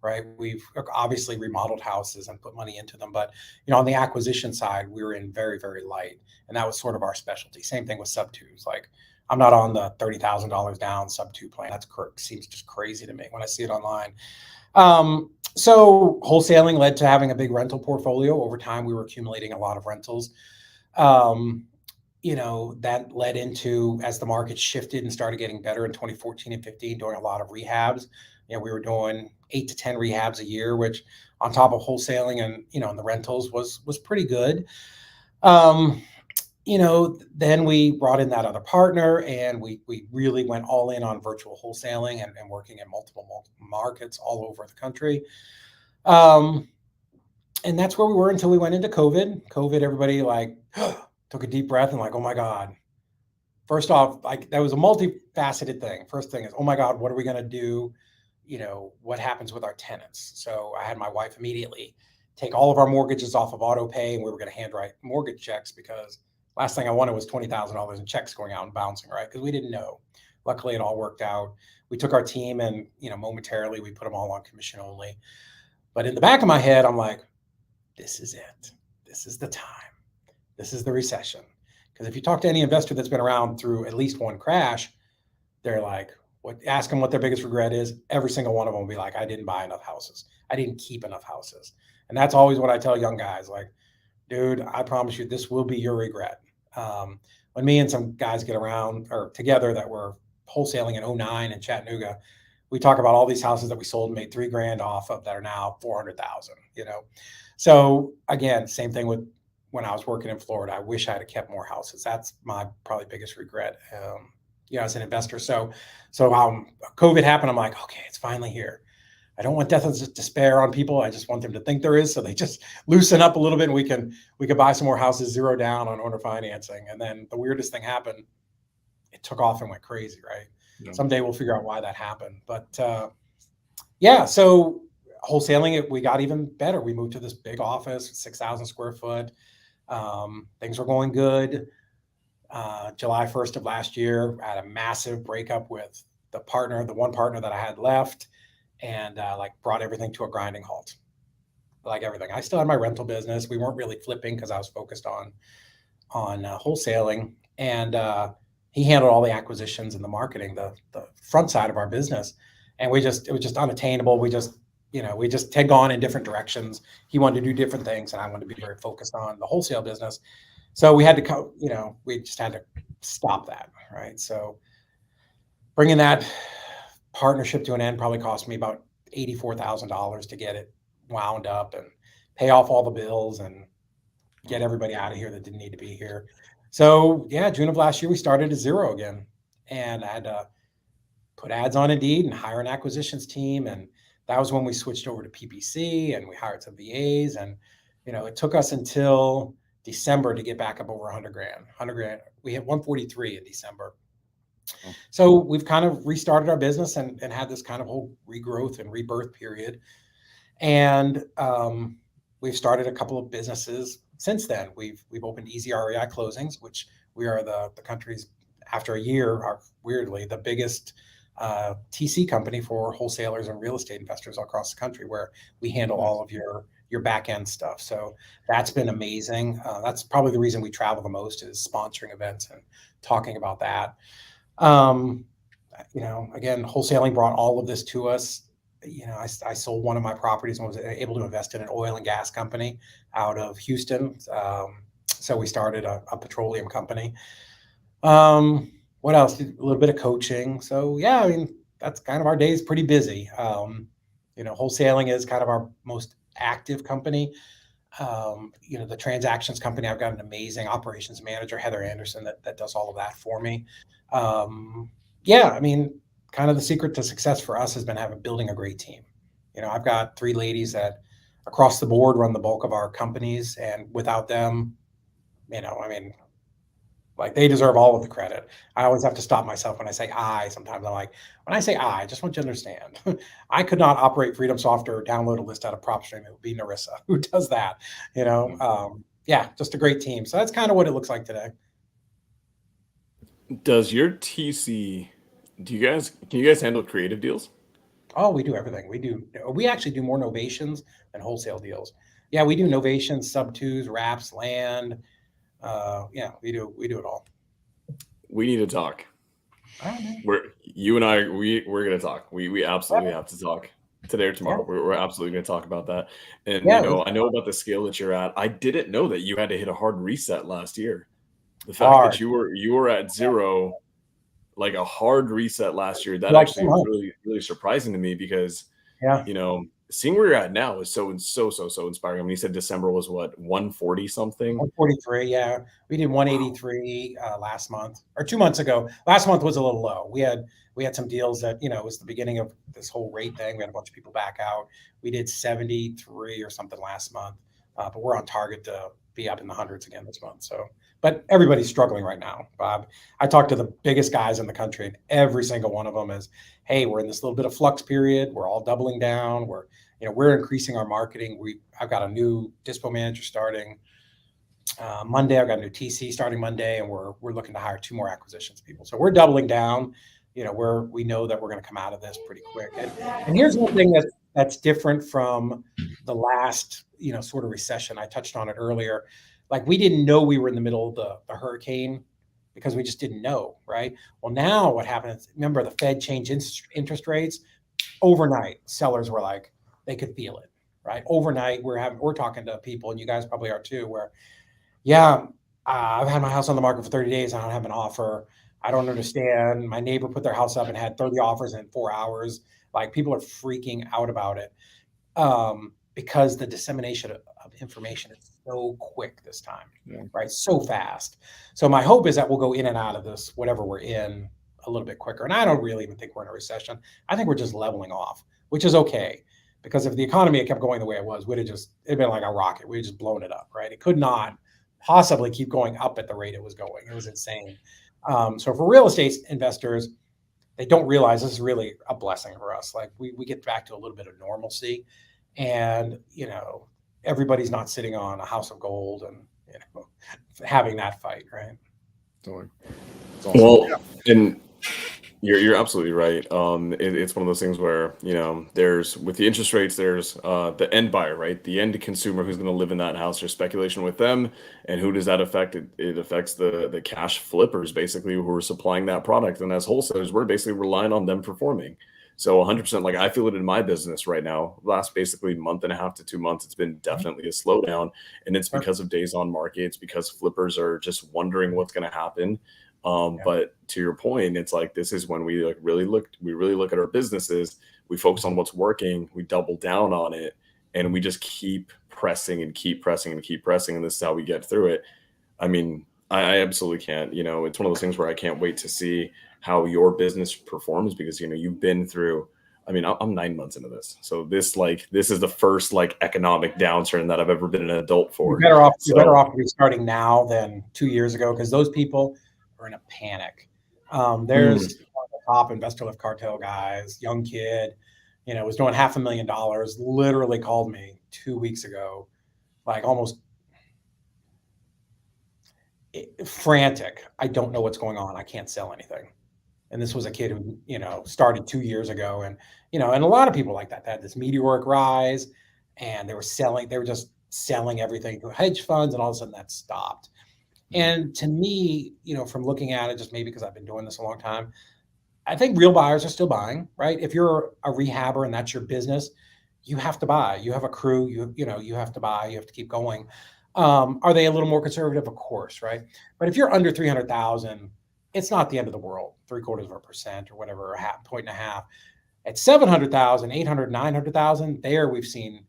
right? We've obviously remodeled houses and put money into them, but on the acquisition side, we were in very, very light, and that was sort of our specialty. Same thing with sub twos. Like, I'm not on the $30,000 down sub two plan. That seems just crazy to me when I see it online. So wholesaling led to having a big rental portfolio. Over time, we were accumulating a lot of rentals. That led into, as the market shifted and started getting better in 2014 and 15, doing a lot of rehabs. We were doing 8 to 10 rehabs a year, which on top of wholesaling and, and the rentals was pretty good. Then we brought in that other partner, and we really went all in on virtual wholesaling and working in multiple markets all over the country. And that's where we were until we went into COVID. Everybody took a deep breath and oh my God. First off, that was a multifaceted thing. First thing is, oh my God, what are we going to do? What happens with our tenants? So I had my wife immediately take all of our mortgages off of auto pay, and we were going to handwrite mortgage checks because last thing I wanted was $20,000 in checks going out and bouncing, right? Because we didn't know. Luckily, it all worked out. We took our team and, momentarily we put them all on commission only. But in the back of my head, I'm like, this is it. This is the time. This is the recession. Because if you talk to any investor that's been around through at least one crash, they're like, ask them what their biggest regret is. Every single one of them will be like, I didn't buy enough houses. I didn't keep enough houses. And that's always what I tell young guys, like, dude, I promise you, this will be your regret. When me and some guys get around or together that were wholesaling in 09 in Chattanooga, we talk about all these houses that we sold and made $3,000 off of that are now 400,000, you know? So again, same thing with when I was working in Florida. I wish I had kept more houses. That's my probably biggest regret, as an investor. So COVID happened. I'm like, okay, it's finally here. I don't want death and despair on people. I just want them to think there is, so they just loosen up a little bit, and we can buy some more houses, zero down on owner financing. And then the weirdest thing happened. It took off and went crazy, right? Yeah. Someday we'll figure out why that happened. But so wholesaling it, we got even better. We moved to this big office, 6,000 square foot. Things were going good. July 1st of last year, I had a massive breakup with the one partner that I had left, and brought everything to a grinding halt. Like everything. I still had my rental business. We weren't really flipping because I was focused on wholesaling. And he handled all the acquisitions and the marketing, the front side of our business. And it was just unattainable. We just had gone in different directions. He wanted to do different things, and I wanted to be very focused on the wholesale business. So we had to, we just had to stop that, right? So bringing that partnership to an end probably cost me about $84,000 to get it wound up and pay off all the bills and get everybody out of here that didn't need to be here. So yeah, June of last year, we started at zero again, and I had to put ads on Indeed and hire an acquisitions team. And that was when we switched over to PPC, and we hired some VAs, and, it took us until December to get back up over 100 grand. We hit 143 in December. So we've kind of restarted our business and had this kind of whole regrowth and rebirth period. And we've started a couple of businesses since then. We've opened Easy REI Closings, which we are the country's, after a year, are weirdly the biggest TC company for wholesalers and real estate investors all across the country, where we handle all of your back end stuff. So that's been amazing. That's probably the reason we travel the most, is sponsoring events and talking about that. Again, wholesaling brought all of this to us. I sold one of my properties and was able to invest in an oil and gas company out of Houston. So we started a petroleum company. What else? A little bit of coaching. So yeah, that's kind of our day is pretty busy. Wholesaling is kind of our most active company. The transactions company, I've got an amazing operations manager, Heather Anderson, that does all of that for me. Kind of the secret to success for us has been building a great team. I've got 3 ladies that across the board run the bulk of our companies, and without them, they deserve all of the credit. I always have to stop myself when I say I. Sometimes I'm like, when I say I just want you to understand, I could not operate Freedom Software or download a list out of PropStream. It would be Narissa who does that. Just a great team. So that's kind of what it looks like today. Does your TC, can you guys handle creative deals? Oh, we do everything. We actually do more novations than wholesale deals. Yeah, we do novations, sub-twos, wraps, land. We do it all. We need to talk. Right, we're gonna talk. We absolutely have to talk today or tomorrow. Yeah. We're absolutely gonna talk about that. And I know about the scale that you're at. I didn't know that you had to hit a hard reset last year. The fact that you were at zero, like a hard reset last year, that actually is really, really surprising to me, because seeing where you're at now is so inspiring. I mean, you said December was what, 140 something? 143, yeah. We did 183 last month, or 2 months ago. Last month was a little low. We had some deals that, it was the beginning of this whole rate thing. We had a bunch of people back out. We did 73 or something last month, but we're on target to be up in the hundreds again this month. So, but everybody's struggling right now, Bob. I talked to the biggest guys in the country, and every single one of them is, hey, we're in this little bit of flux period. We're all doubling down. We're increasing our marketing. I've got a new dispo manager starting Monday. I've got a new TC starting Monday, and we're looking to hire 2 more acquisitions people. So we're doubling down. We know that we're going to come out of this pretty quick. And here's one thing that's different from the last, sort of recession. I touched on it earlier. Like, we didn't know we were in the middle of the hurricane because we just didn't know, right? Well, now what happened is, remember, the Fed changed interest rates overnight. Sellers were like, they could feel it, right? Overnight, we're talking to people, and you guys probably are too, where, yeah, I've had my house on the market for 30 days. I don't have an offer. I don't understand. My neighbor put their house up and had 30 offers in 4 hours. Like, people are freaking out about it, because the dissemination of information is so quick this time, right? So fast. So my hope is that we'll go in and out of this, whatever we're in, a little bit quicker. And I don't really even think we're in a recession. I think we're just leveling off, which is okay. Because if the economy had kept going the way it was, it'd been like a rocket. We'd just blown it up, right? It could not possibly keep going up at the rate it was going. It was insane. So for real estate investors, they don't realize this is really a blessing for us. Like, we get back to a little bit of normalcy, and, everybody's not sitting on a house of gold and, having that fight, right? Totally. Awesome. Well, and you're absolutely right. It's one of those things where, there's, with the interest rates, there's the end buyer, right? The end consumer who's going to live in that house. There's speculation with them, and who does that affect? It affects the cash flippers, basically, who are supplying that product. And as wholesalers, we're basically relying on them performing. So 100%, like, I feel it in my business right now. Last basically month and a half to 2 months, it's been definitely a slowdown, and it's because of days on market. It's because flippers are just wondering what's going to happen. But to your point, it's like, this is when we really look at our businesses. We focus on what's working, we double down on it, and we just keep pressing and keep pressing and keep pressing. And this is how we get through it. I mean, I absolutely can't, it's one of those things where I can't wait to see how your business performs, because, you've been through, I mean, I'm 9 months into this. So this is the first economic downturn that I've ever been an adult for. You're better off to be starting now than 2 years ago, because those people are in a panic. There's one of the top investor lift cartel guys, young kid, was doing $500,000, literally called me 2 weeks ago, like almost frantic. I don't know what's going on. I can't sell anything. And this was a kid who, started 2 years ago. And, and a lot of people like that had this meteoric rise, and they were just selling everything to hedge funds, and all of a sudden that stopped. And to me, from looking at it, just maybe because I've been doing this a long time, I think real buyers are still buying, right? If you're a rehabber and that's your business, you have to buy. You have a crew, you have to buy, you have to keep going. Are they a little more conservative? Of course, right? But if you're under 300,000, it's not the end of the world, 0.75% or whatever, a point and a half. At 700,000, 800, 900,000, there we've seen,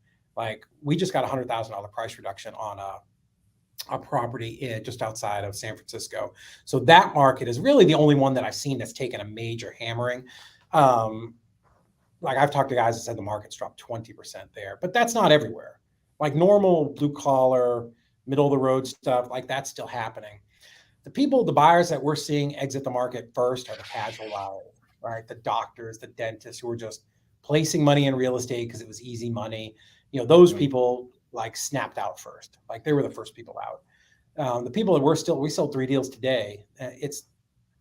we just got $100,000 price reduction on a property just outside of San Francisco. So that market is really the only one that I've seen that's taken a major hammering. I've talked to guys that said the market's dropped 20% there, but that's not everywhere. Normal blue collar, middle of the road stuff, that's still happening. The buyers that we're seeing exit the market first are the casual buyers, right? The doctors, the dentists, who are just placing money in real estate because it was easy money. Those people snapped out first. They were the first people out. The people that we sold 3 deals today. It's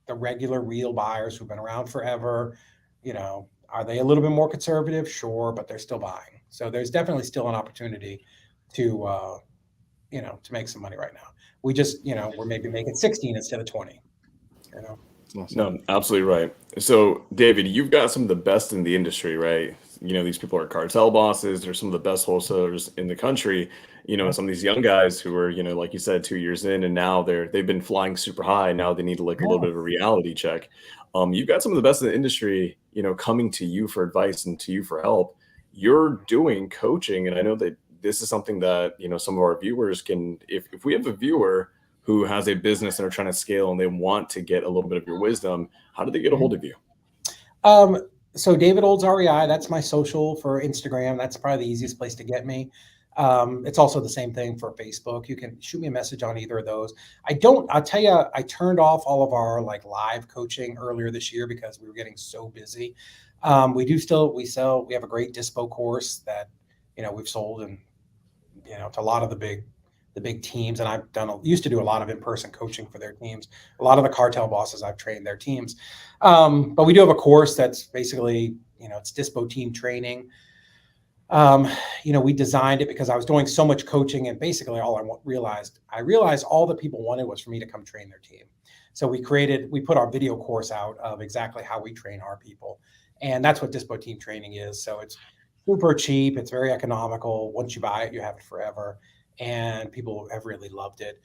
the regular real buyers who've been around forever. Are they a little bit more conservative? Sure, but they're still buying. So there's definitely still an opportunity to make some money right now. We just, we're maybe making 16 instead of 20. No, absolutely right. So, David, you've got some of the best in the industry, right? These people are cartel bosses. They're some of the best wholesalers in the country. Some of these young guys who are, like you said, 2 years in, and now they've been flying super high. Now they need a little bit of a reality check. You've got some of the best in the industry, coming to you for advice and to you for help. You're doing coaching, and I know that this is something that, some of our viewers can, if we have a viewer who has a business and are trying to scale and they want to get a little bit of your wisdom, how do they get a hold of you? So David Olds REI, that's my social for Instagram. That's probably the easiest place to get me. It's also the same thing for Facebook. You can shoot me a message on either of those. I'll tell you, I turned off all of our live coaching earlier this year because we were getting so busy. We have a great dispo course that, we've sold and, to a lot of the big teams. And I've used to do a lot of in-person coaching for their teams. A lot of the cartel bosses, I've trained their teams. But we do have a course that's basically, it's dispo team training. We designed it because I was doing so much coaching, and basically all I realized all that people wanted was for me to come train their team. So we put our video course out of exactly how we train our people. And that's what Dispo Team Training is. So it's super cheap. It's very economical. Once you buy it, you have it forever. And people have really loved it.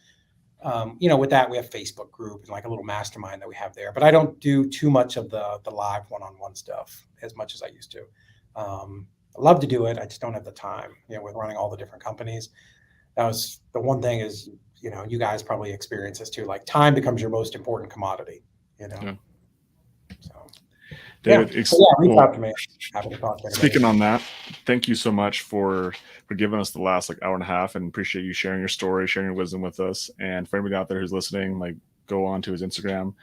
With that, we have Facebook group and like a little mastermind that we have there. But I don't do too much of the live one-on-one stuff as much as I used to. I love to do it. I just don't have the time, with running all the different companies. That was the one thing is, you guys probably experience this too. Like time becomes your most important commodity, Yeah. So, David, reach out to me. Happy to talk to speaking on that, thank you so much for giving us the last hour and a half, and appreciate you sharing your story, sharing your wisdom with us. And for anybody out there who's listening, go on to his Instagram,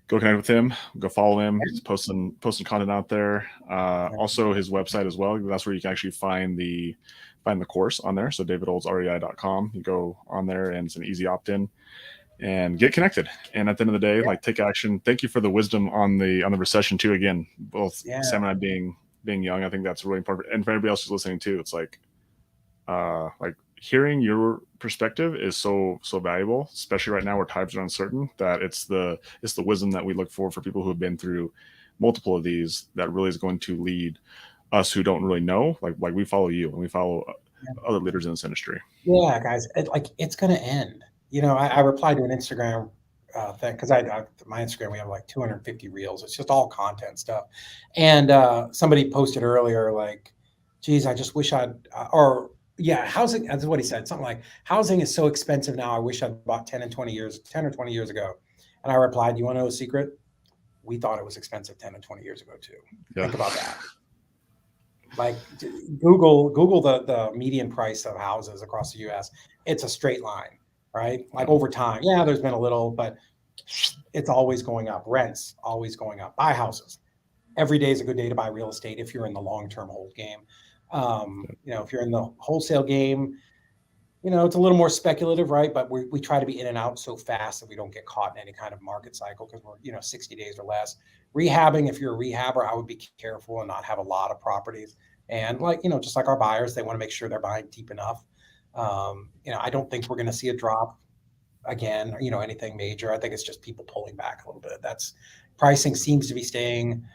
go connect with him, go follow him. He's posting content out there. Also his website as well. That's where you can actually find the course on there. So davidoldesrei.com. You go on there and it's an easy opt-in and get connected. And at the end of the day, take action. Thank you for the wisdom on the recession too. Again, both Sam and I being young, I think that's really important. And for everybody else who's listening too, it's like hearing your perspective is so valuable, especially right now where times are uncertain, that it's the wisdom that we look for people who have been through multiple of these, that really is going to lead us who don't really know. Like we follow you and we follow other leaders in this industry. Yeah, guys, it's going to end. I replied to an Instagram thing because my Instagram, we have like 250 reels. It's just all content stuff. And somebody posted earlier, like, geez, I just wish housing, that's what he said. Something like, housing is so expensive now. I wish I'd bought 10 or 20 years ago. And I replied, you want to know a secret? We thought it was expensive 10 and 20 years ago too. Yeah. Think about that. Like Google the median price of houses across the US. It's a straight line, right? Like over time. Yeah, there's been a little, but it's always going up. Rents always going up. Buy houses. Every day is a good day to buy real estate if you're in the long-term hold game. If you're in the wholesale game, it's a little more speculative, right? But we try to be in and out so fast that we don't get caught in any kind of market cycle because we're, 60 days or less. Rehabbing, if you're a rehabber, I would be careful and not have a lot of properties. And just like our buyers, they want to make sure they're buying deep enough. I don't think we're going to see a drop again, anything major. I think it's just people pulling back a little bit. Pricing seems to be staying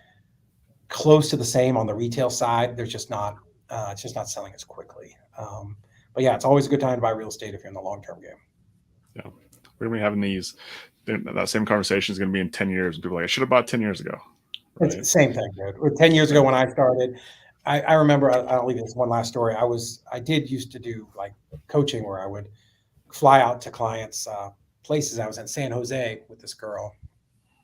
close to the same on the retail side. There's just not, it's just not selling as quickly. But yeah, it's always a good time to buy real estate if you're in the long-term game. Yeah. We're going to be having that same conversation is going to be in 10 years. And people are like, I should have bought 10 years ago. Right? It's the same thing, dude. 10 years ago when I started, I remember, I'll leave this one last story. I did used to do like coaching where I would fly out to clients' places. I was in San Jose with this girl,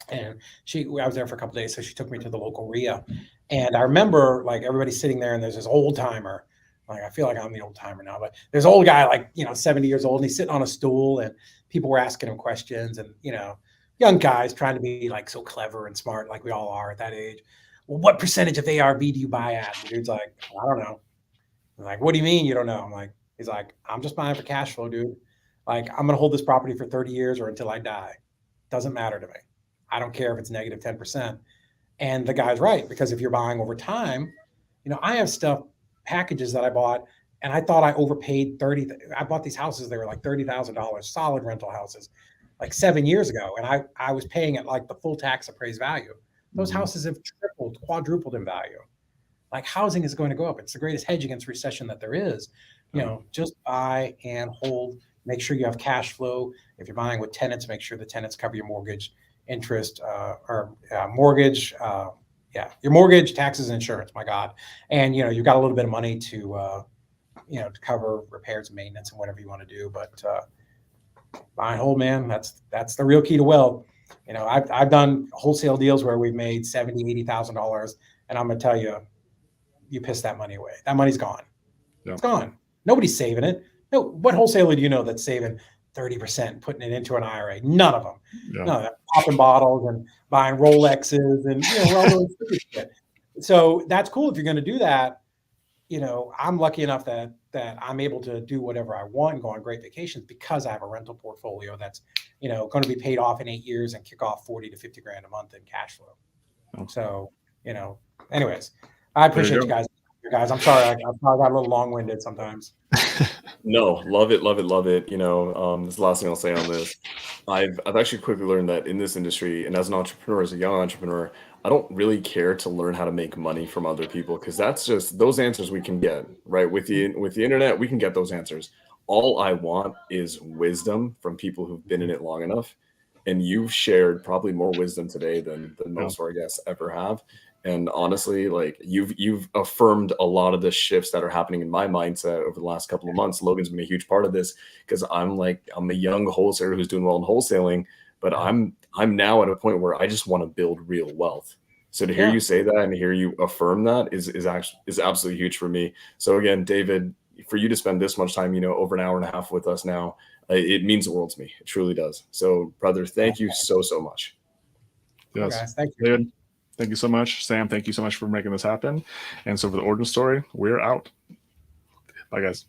and I was there for a couple of days. So she took me to the local RIA. And I remember like everybody sitting there and there's this old timer. Like, I feel like I'm the old timer now, but there's an old guy, 70 years old, and he's sitting on a stool and people were asking him questions, and, young guys trying to be like so clever and smart, like we all are at that age. Well, what percentage of ARV do you buy at? The dude's like, I don't know. I'm like, what do you mean you don't know? He's like, I'm just buying for cash flow, dude. Like, I'm going to hold this property for 30 years or until I die. Doesn't matter to me. I don't care if it's negative 10%. And the guy's right, because if you're buying over time, I have packages that I bought, and I thought I overpaid I bought these houses, they were like $30,000, solid rental houses, like 7 years ago. And I was paying it like the full tax appraised value. Those houses have tripled, quadrupled in value. Like, housing is going to go up. It's the greatest hedge against recession that there is. Just buy and hold, make sure you have cash flow. If you're buying with tenants, make sure the tenants cover your mortgage interest, mortgage, your mortgage, taxes, and insurance, my God. And, you've got a little bit of money to cover repairs and maintenance and whatever you want to do. But buy and hold, man, that's the real key to wealth. I've done wholesale deals where we've made $70,000, $80,000. And I'm going to tell you, you piss that money away. That money's gone. Yeah. It's gone. Nobody's saving it. No, what wholesaler do you know that's saving 30% and putting it into an IRA? None of them. Yeah. No, they're popping bottles and buying Rolexes and all those shit. So that's cool if you're going to do that. I'm lucky enough that I'm able to do whatever I want and go on great vacations because I have a rental portfolio that's going to be paid off in 8 years and kick off 40 to 50 grand a month in cash flow. Oh. So anyways, I appreciate you guys guys. I'm sorry. I probably got a little long-winded sometimes. No, love it, love it, love it. This is the last thing I'll say on this. I've actually quickly learned that in this industry, and as an entrepreneur, as a young entrepreneur, I don't really care to learn how to make money from other people because that's just those answers we can get, right? With the internet, we can get those answers. All I want is wisdom from people who've been in it long enough. And you've shared probably more wisdom today than Yeah. most of our guests ever have. And honestly, like you've affirmed a lot of the shifts that are happening in my mindset over the last couple of months. Logan's been a huge part of this because I'm a young wholesaler who's doing well in wholesaling, but I'm now at a point where I just want to build real wealth. So to hear Yeah. you say that and hear you affirm that is absolutely huge for me. So again, David, for you to spend this much time, over an hour and a half with us now, it means the world to me. It truly does. So brother, thank you so much. Cool, Yes. guys. Thank you. David, thank you so much. Sam, thank you so much for making this happen. And so for the origin story, we're out. Bye, guys.